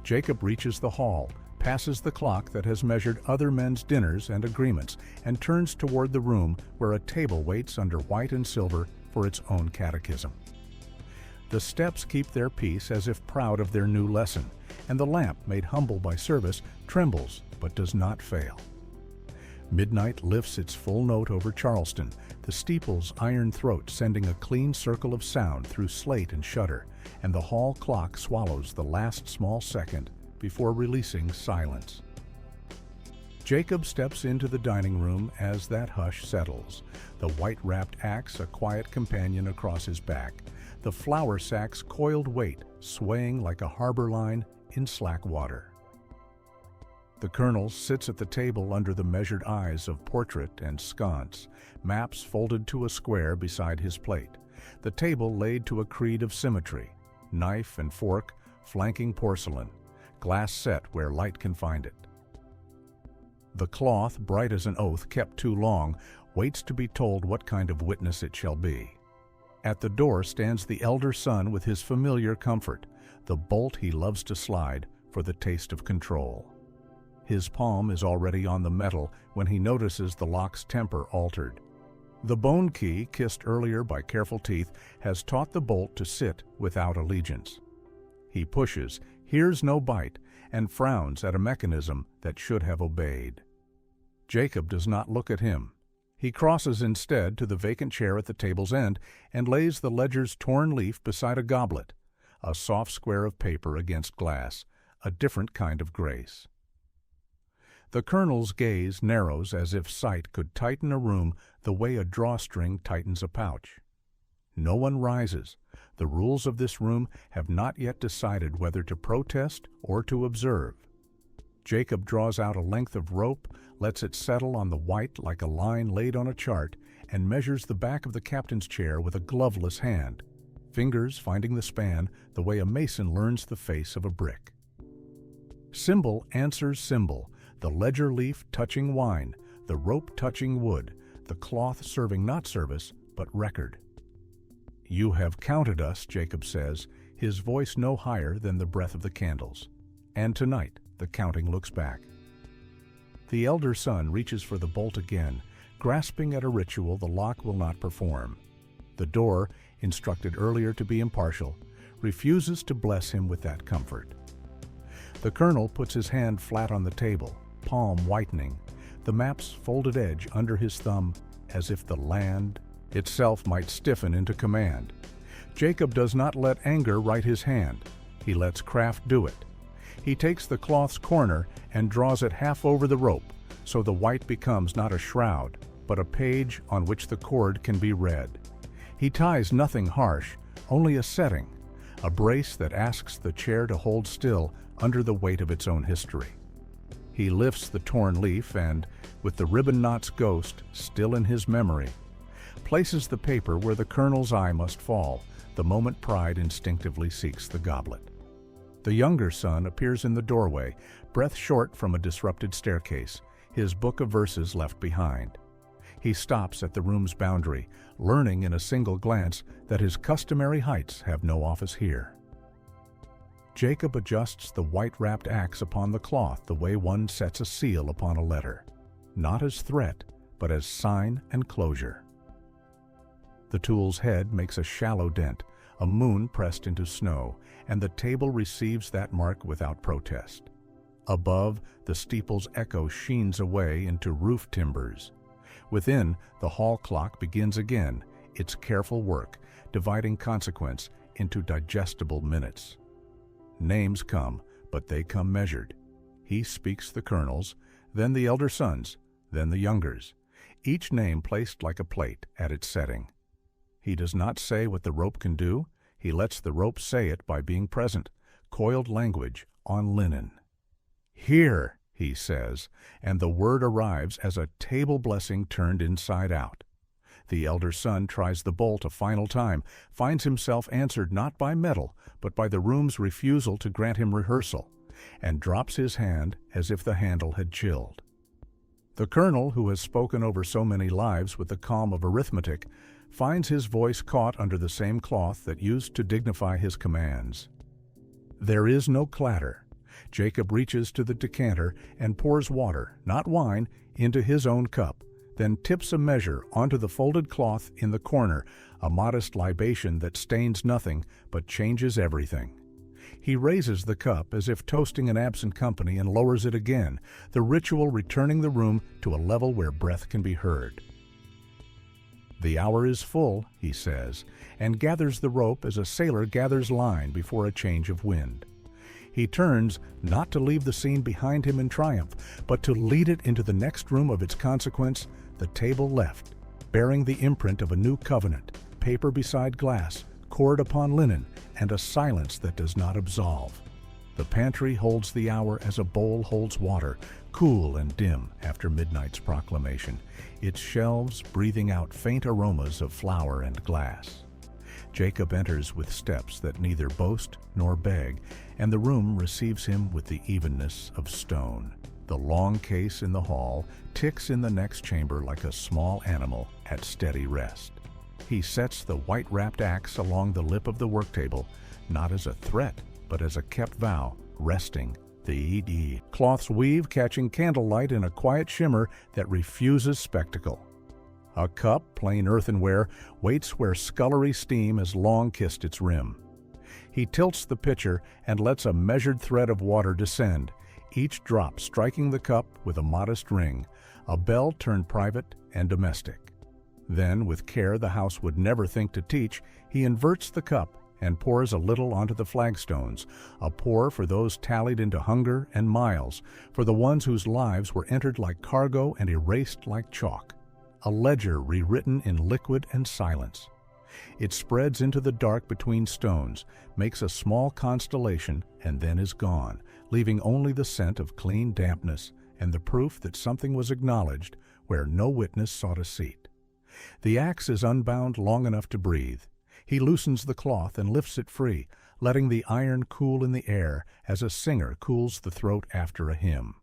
Jacob reaches the hall, passes the clock that has measured other men's dinners and agreements, and turns toward the room where a table waits under white and silver for its own catechism. The steps keep their peace as if proud of their new lesson, and the lamp, made humble by service, trembles but does not fail. Midnight lifts its full note over Charleston, the steeple's iron throat sending a clean circle of sound through slate and shutter, and the hall clock swallows the last small second before releasing silence. Jacob steps into the dining room as that hush settles, the white-wrapped axe a quiet companion across his back, the flour sack's coiled weight swaying like a harbor line in slack water. The colonel sits at the table under the measured eyes of portrait and sconce, maps folded to a square beside his plate, the table laid to a creed of symmetry, knife and fork flanking porcelain, glass set where light can find it. The cloth, bright as an oath kept too long, waits to be told what kind of witness it shall be. At the door stands the elder son with his familiar comfort, the bolt he loves to slide for the taste of control. His palm is already on the metal when he notices the lock's temper altered. The bone key, kissed earlier by careful teeth, has taught the bolt to sit without allegiance. He pushes, hears no bite, and frowns at a mechanism that should have obeyed. Jacob does not look at him. He crosses instead to the vacant chair at the table's end and lays the ledger's torn leaf beside a goblet, a soft square of paper against glass, a different kind of grace. The colonel's gaze narrows as if sight could tighten a room the way a drawstring tightens a pouch. No one rises. The rules of this room have not yet decided whether to protest or to observe. Jacob draws out a length of rope, lets it settle on the white like a line laid on a chart, and measures the back of the captain's chair with a gloveless hand, fingers finding the span the way a mason learns the face of a brick. Symbol answers symbol, the ledger leaf touching wine, the rope touching wood, the cloth serving not service, but record. "You have counted us," Jacob says, his voice no higher than the breath of the candles. And tonight, the counting looks back. The elder son reaches for the bolt again, grasping at a ritual the lock will not perform. The door, instructed earlier to be impartial, refuses to bless him with that comfort. The colonel puts his hand flat on the table, palm whitening, the map's folded edge under his thumb, as if the land itself might stiffen into command. Jacob does not let anger write his hand. He lets craft do it. He takes the cloth's corner and draws it half over the rope, so the white becomes not a shroud, but a page on which the cord can be read. He ties nothing harsh, only a setting, a brace that asks the chair to hold still under the weight of its own history. He lifts the torn leaf and, with the ribbon knot's ghost still in his memory, places the paper where the colonel's eye must fall, the moment pride instinctively seeks the goblet. The younger son appears in the doorway, breath short from a disrupted staircase, his book of verses left behind. He stops at the room's boundary, learning in a single glance that his customary heights have no office here. Jacob adjusts the white-wrapped axe upon the cloth the way one sets a seal upon a letter, not as threat, but as sign and closure. The tool's head makes a shallow dent, a moon pressed into snow, and the table receives that mark without protest. Above, the steeple's echo sheens away into roof timbers. Within, the hall clock begins again, its careful work, dividing consequence into digestible minutes. Names come, but they come measured. He speaks the colonel's, then the elder son's, then the younger's, each name placed like a plate at its setting. He does not say what the rope can do. He lets the rope say it by being present, coiled language on linen. "Here," he says, and the word arrives as a table blessing turned inside out. The elder son tries the bolt a final time, finds himself answered not by metal, but by the room's refusal to grant him rehearsal, and drops his hand as if the handle had chilled. The colonel, who has spoken over so many lives with the calm of arithmetic, finds his voice caught under the same cloth that used to dignify his commands. There is no clatter. Jacob reaches to the decanter and pours water, not wine, into his own cup, then tips a measure onto the folded cloth in the corner, a modest libation that stains nothing but changes everything. He raises the cup as if toasting an absent company and lowers it again, the ritual returning the room to a level where breath can be heard. "The hour is full," he says, and gathers the rope as a sailor gathers line before a change of wind. He turns, not to leave the scene behind him in triumph, but to lead it into the next room of its consequence, the table left, bearing the imprint of a new covenant, paper beside glass, cord upon linen, and a silence that does not absolve. The pantry holds the hour as a bowl holds water, cool and dim after midnight's proclamation, its shelves breathing out faint aromas of flour and glass. Jacob enters with steps that neither boast nor beg, and the room receives him with the evenness of stone. The long case in the hall ticks in the next chamber like a small animal at steady rest. He sets the white-wrapped axe along the lip of the worktable, not as a threat, but as a kept vow, resting the ed. Cloths weave, catching candlelight in a quiet shimmer that refuses spectacle. A cup, plain earthenware, waits where scullery steam has long kissed its rim. He tilts the pitcher and lets a measured thread of water descend, each drop striking the cup with a modest ring, a bell turned private and domestic. Then, with care the house would never think to teach, he inverts the cup, and pours a little onto the flagstones, a pour for those tallied into hunger and miles, for the ones whose lives were entered like cargo and erased like chalk, a ledger rewritten in liquid and silence. It spreads into the dark between stones, makes a small constellation, and then is gone, leaving only the scent of clean dampness and the proof that something was acknowledged where no witness sought a seat. The axe is unbound long enough to breathe. He loosens the cloth and lifts it free, letting the iron cool in the air as a singer cools the throat after a hymn.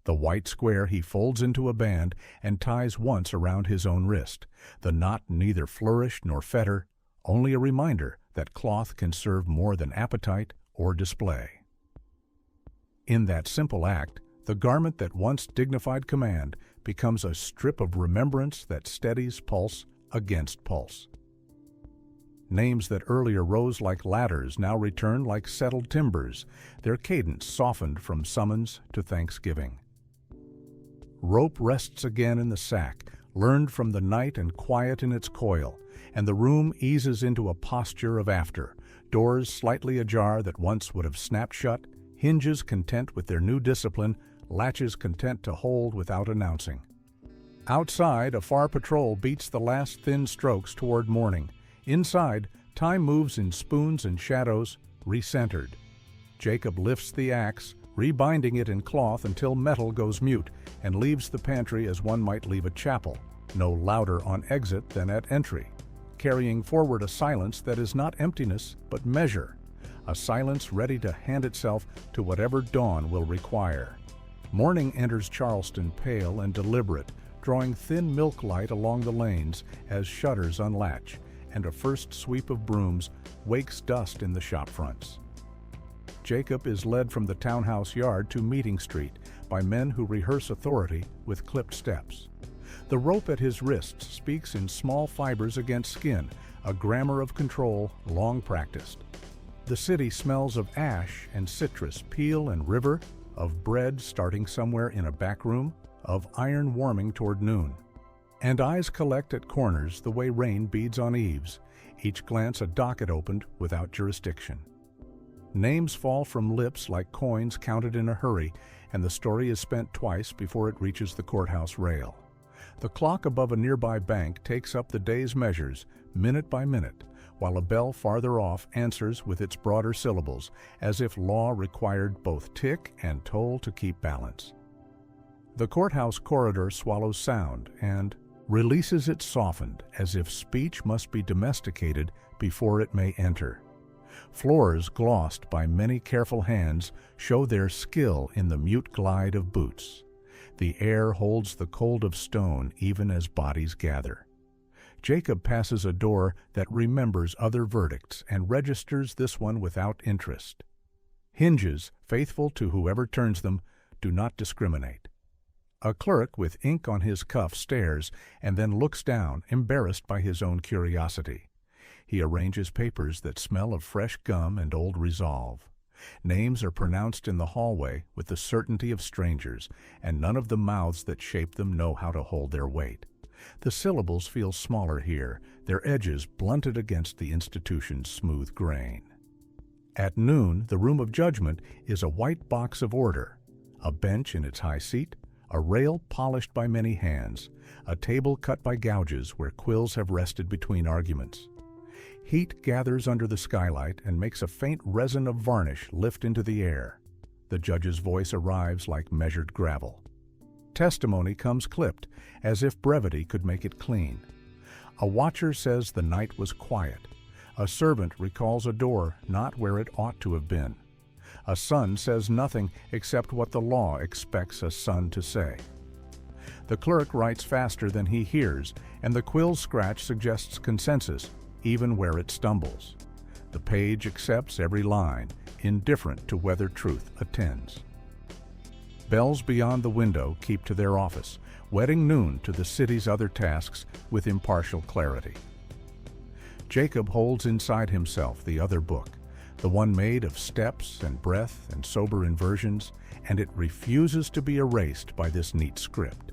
The white square he folds into a band and ties once around his own wrist, the knot neither flourish nor fetter, only a reminder that cloth can serve more than appetite or display. In that simple act, the garment that once dignified command becomes a strip of remembrance that steadies pulse against pulse. Names that earlier rose like ladders now return like settled timbers, their cadence softened from summons to thanksgiving. Rope rests again in the sack, learned from the night and quiet in its coil, and the room eases into a posture of after, doors slightly ajar that once would have snapped shut, hinges content with their new discipline, latches content to hold without announcing. Outside, a far patrol beats the last thin strokes toward morning. Inside, time moves in spoons and shadows, recentered. Jacob lifts the axe, rebinding it in cloth until metal goes mute, and leaves the pantry as one might leave a chapel, no louder on exit than at entry, carrying forward a silence that is not emptiness but measure, a silence ready to hand itself to whatever dawn will require. Morning enters Charleston pale and deliberate, drawing thin milk light along the lanes as shutters unlatch, and a first sweep of brooms wakes dust in the shop fronts. Jacob is led from the townhouse yard to Meeting Street by men who rehearse authority with clipped steps. The rope at his wrists speaks in small fibers against skin, a grammar of control long practiced. The city smells of ash and citrus, peel and river, of bread starting somewhere in a back room, of iron warming toward noon. And eyes collect at corners the way rain beads on eaves, each glance a docket opened without jurisdiction. Names fall from lips like coins counted in a hurry, and the story is spent twice before it reaches the courthouse rail. The clock above a nearby bank takes up the day's measures, minute by minute, while a bell farther off answers with its broader syllables, as if law required both tick and toll to keep balance. The courthouse corridor swallows sound and releases it softened, as if speech must be domesticated before it may enter. Floors glossed by many careful hands show their skill in the mute glide of boots. The air holds the cold of stone even as bodies gather. Jacob passes a door that remembers other verdicts and registers this one without interest. Hinges, faithful to whoever turns them, do not discriminate. A clerk with ink on his cuff stares and then looks down, embarrassed by his own curiosity. He arranges papers that smell of fresh gum and old resolve. Names are pronounced in the hallway with the certainty of strangers, and none of the mouths that shape them know how to hold their weight. The syllables feel smaller here, their edges blunted against the institution's smooth grain. At noon, the room of judgment is a white box of order, a bench in its high seat, a rail polished by many hands, a table cut by gouges where quills have rested between arguments. Heat gathers under the skylight and makes a faint resin of varnish lift into the air. The judge's voice arrives like measured gravel. Testimony comes clipped, as if brevity could make it clean. A watcher says the night was quiet. A servant recalls a door not where it ought to have been. A son says nothing except what the law expects a son to say. The clerk writes faster than he hears, and the quill's scratch suggests consensus, even where it stumbles. The page accepts every line, indifferent to whether truth attends. Bells beyond the window keep to their office, wedding noon to the city's other tasks with impartial clarity. Jacob holds inside himself the other book, the one made of steps and breath and sober inversions, and it refuses to be erased by this neat script.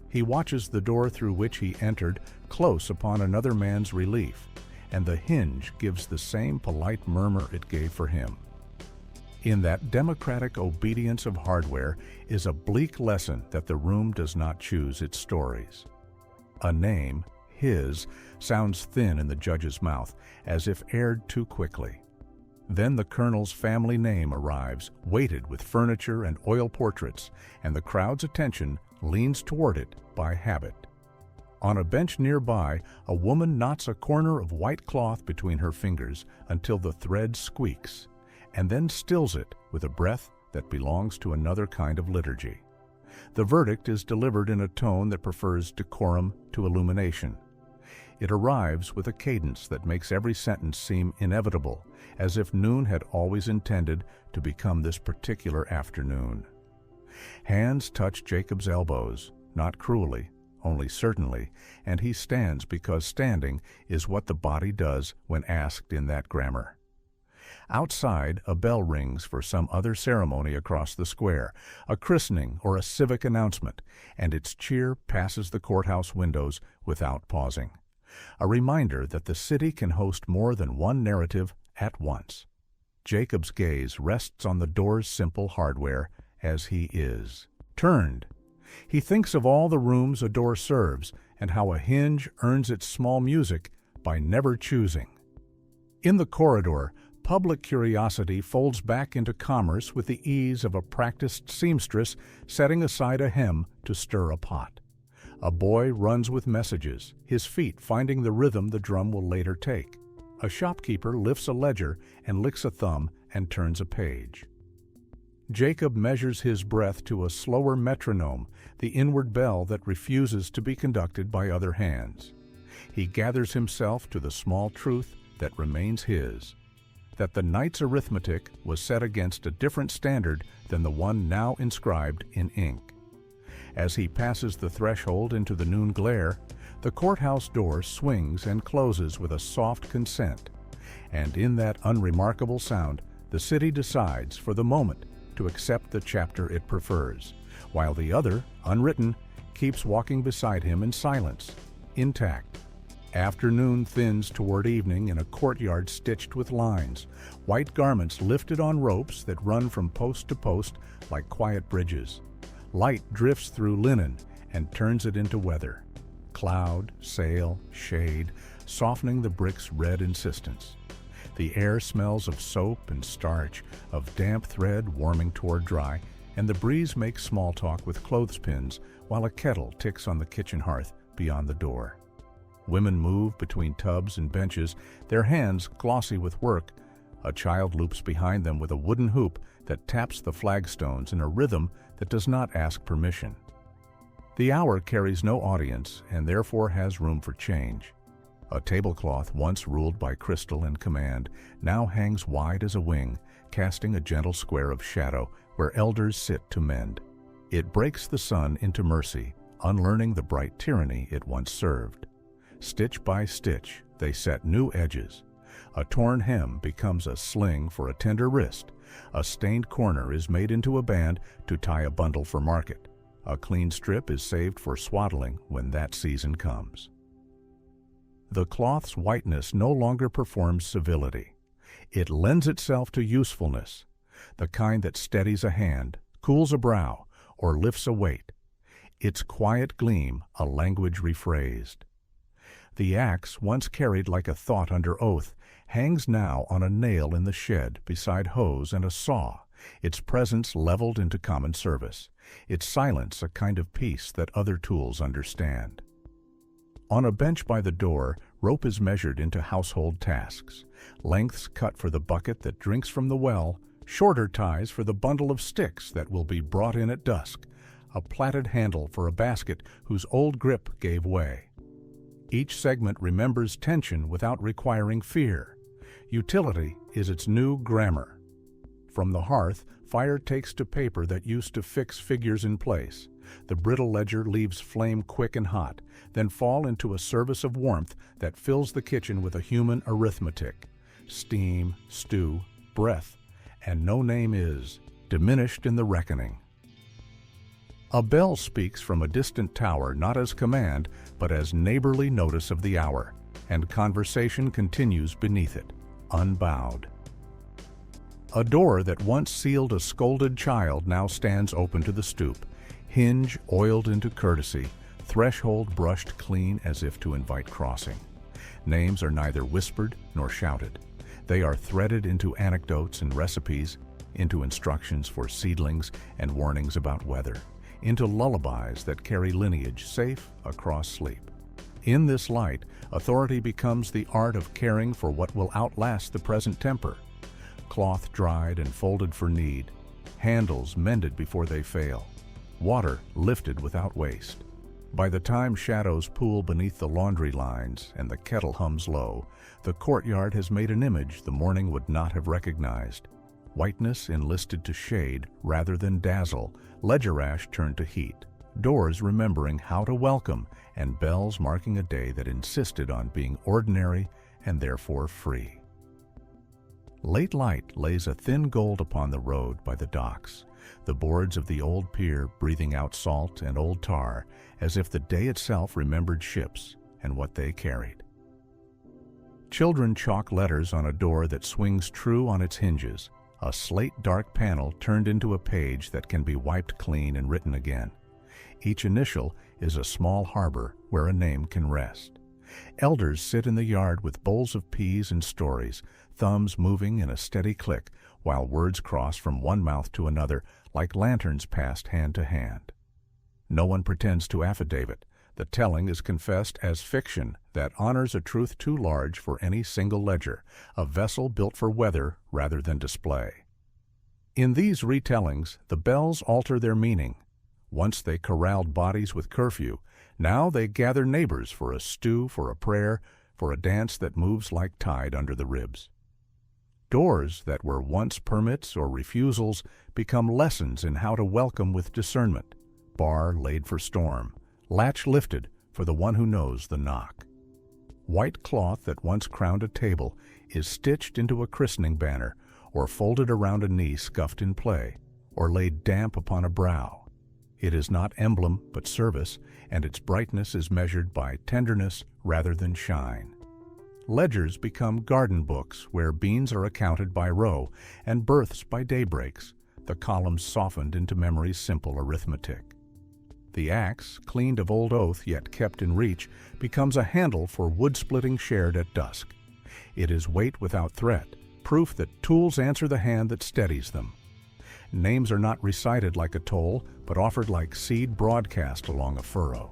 He watches the door through which he entered close upon another man's relief, and the hinge gives the same polite murmur it gave for him. In that democratic obedience of hardware is a bleak lesson that the room does not choose its stories. A name, his, sounds thin in the judge's mouth, as if aired too quickly. Then the colonel's family name arrives, weighted with furniture and oil portraits, and the crowd's attention leans toward it by habit. On a bench nearby, a woman knots a corner of white cloth between her fingers until the thread squeaks, and then stills it with a breath that belongs to another kind of liturgy. The verdict is delivered in a tone that prefers decorum to illumination. It arrives with a cadence that makes every sentence seem inevitable, as if noon had always intended to become this particular afternoon. Hands touch Jacob's elbows, not cruelly, only certainly, and he stands because standing is what the body does when asked in that grammar. Outside, a bell rings for some other ceremony across the square, a christening or a civic announcement, and its cheer passes the courthouse windows without pausing. A reminder that the city can host more than one narrative at once. Jacob's gaze rests on the door's simple hardware as he is turned. He thinks of all the rooms a door serves and how a hinge earns its small music by never choosing. In the corridor, public curiosity folds back into commerce with the ease of a practiced seamstress setting aside a hem to stir a pot. A boy runs with messages, his feet finding the rhythm the drum will later take. A shopkeeper lifts a ledger and licks a thumb and turns a page. Jacob measures his breath to a slower metronome, the inward bell that refuses to be conducted by other hands. He gathers himself to the small truth that remains his, that the night's arithmetic was set against a different standard than the one now inscribed in ink. As he passes the threshold into the noon glare, the courthouse door swings and closes with a soft consent, and in that unremarkable sound, the city decides, for the moment, to accept the chapter it prefers, while the other, unwritten, keeps walking beside him in silence, intact. Afternoon thins toward evening in a courtyard stitched with lines, white garments lifted on ropes that run from post to post like quiet bridges. Light drifts through linen and turns it into weather. Cloud, sail, shade, softening the brick's red insistence. The air smells of soap and starch, of damp thread warming toward dry, and the breeze makes small talk with clothespins while a kettle ticks on the kitchen hearth beyond the door. Women move between tubs and benches, their hands glossy with work. A child loops behind them with a wooden hoop that taps the flagstones in a rhythm that does not ask permission. The hour carries no audience and therefore has room for change. A tablecloth once ruled by crystal and command now hangs wide as a wing, casting a gentle square of shadow where elders sit to mend. It breaks the sun into mercy, unlearning the bright tyranny it once served. Stitch by stitch, they set new edges. A torn hem becomes a sling for a tender wrist. A stained corner is made into a band to tie a bundle for market. A clean strip is saved for swaddling when that season comes. The cloth's whiteness no longer performs civility. It lends itself to usefulness, the kind that steadies a hand, cools a brow, or lifts a weight. Its quiet gleam, a language rephrased. The axe, once carried like a thought under oath, hangs now on a nail in the shed beside hoes and a saw, its presence leveled into common service, its silence a kind of peace that other tools understand. On a bench by the door, rope is measured into household tasks, lengths cut for the bucket that drinks from the well, shorter ties for the bundle of sticks that will be brought in at dusk, a plaited handle for a basket whose old grip gave way. Each segment remembers tension without requiring fear. Utility is its new grammar. From the hearth, fire takes to paper that used to fix figures in place. The brittle ledger leaves flame quick and hot, then fall into a service of warmth that fills the kitchen with a human arithmetic. Steam, stew, breath, and no name is diminished in the reckoning. A bell speaks from a distant tower not as command, but as neighborly notice of the hour. and conversation continues beneath it, unbowed. A door that once sealed a scolded child now stands open to the stoop, hinge oiled into courtesy, threshold brushed clean as if to invite crossing. Names are neither whispered nor shouted. They are threaded into anecdotes and recipes, into instructions for seedlings and warnings about weather, into lullabies that carry lineage safe across sleep. In this light, authority becomes the art of caring for what will outlast the present temper. Cloth dried and folded for need, handles mended before they fail, water lifted without waste. By the time shadows pool beneath the laundry lines and the kettle hums low, the courtyard has made an image the morning would not have recognized. Whiteness enlisted to shade rather than dazzle, ledger ash turned to heat, doors remembering how to welcome, and bells marking a day that insisted on being ordinary and therefore free. Late light lays a thin gold upon the road by the docks, the boards of the old pier breathing out salt and old tar, as if the day itself remembered ships and what they carried. Children chalk letters on a door that swings true on its hinges, a slate dark panel turned into a page that can be wiped clean and written again. Each initial is a small harbor where a name can rest. Elders sit in the yard with bowls of peas and stories, thumbs moving in a steady click, while words cross from one mouth to another like lanterns passed hand to hand. No one pretends to affidavit. The telling is confessed as fiction that honors a truth too large for any single ledger, a vessel built for weather rather than display. In these retellings, the bells alter their meaning. Once they corralled bodies with curfew, now they gather neighbors for a stew, for a prayer, for a dance that moves like tide under the ribs. Doors that were once permits or refusals become lessons in how to welcome with discernment, bar laid for storm, latch lifted for the one who knows the knock. White cloth that once crowned a table is stitched into a christening banner, or folded around a knee scuffed in play, or laid damp upon a brow. It is not emblem but service, and its brightness is measured by tenderness rather than shine. Ledgers become garden books where beans are accounted by row and births by daybreaks, the columns softened into memory's simple arithmetic. The axe, cleaned of old oath yet kept in reach, becomes a handle for wood-splitting shared at dusk. It is weight without threat, proof that tools answer the hand that steadies them. Names are not recited like a toll, but offered like seed broadcast along a furrow.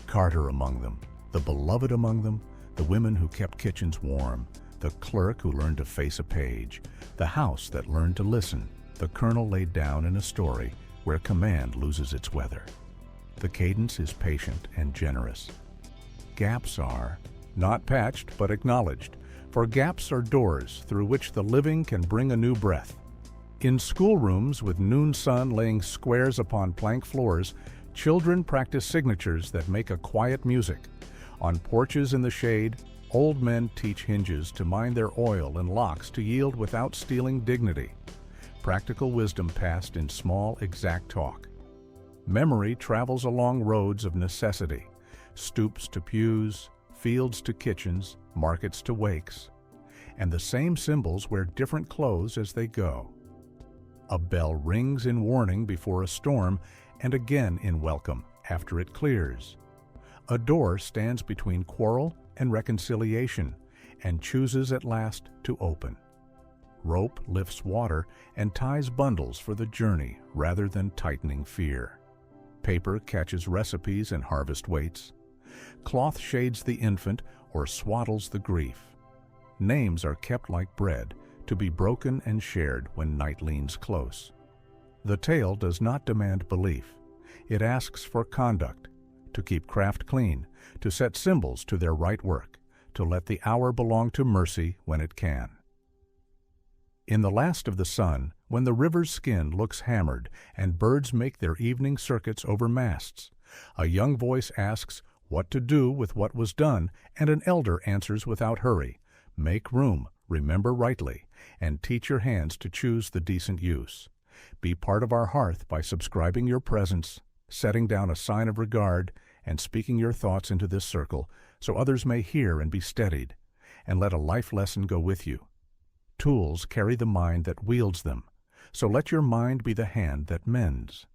Carter among them, the beloved among them, the women who kept kitchens warm, the clerk who learned to face a page, the house that learned to listen, the kernel laid down in a story where command loses its weather. The cadence is patient and generous. Gaps are not patched but acknowledged, for gaps are doors through which the living can bring a new breath. In schoolrooms with noon sun laying squares upon plank floors, children practice signatures that make a quiet music. On porches in the shade, old men teach hinges to mind their oil and locks to yield without stealing dignity. Practical wisdom passed in small, exact talk. Memory travels along roads of necessity, stoops to pews, fields to kitchens, markets to wakes. And the same symbols wear different clothes as they go. A bell rings in warning before a storm, and again in welcome after it clears. A door stands between quarrel and reconciliation, and chooses at last to open. Rope lifts water and ties bundles for the journey rather than tightening fear. Paper catches recipes and harvest weights. Cloth shades the infant or swaddles the grief. Names are kept like bread, to be broken and shared when night leans close. The tale does not demand belief. It asks for conduct, to keep craft clean, to set symbols to their right work, to let the hour belong to mercy when it can. In the last of the sun, when the river's skin looks hammered and birds make their evening circuits over masts, a young voice asks what to do with what was done, and an elder answers without hurry, make room, remember rightly, and teach your hands to choose the decent use. Be part of our hearth by subscribing your presence, setting down a sign of regard, and speaking your thoughts into this circle so others may hear and be steadied, and let a life lesson go with you. Tools carry the mind that wields them, so let your mind be the hand that mends.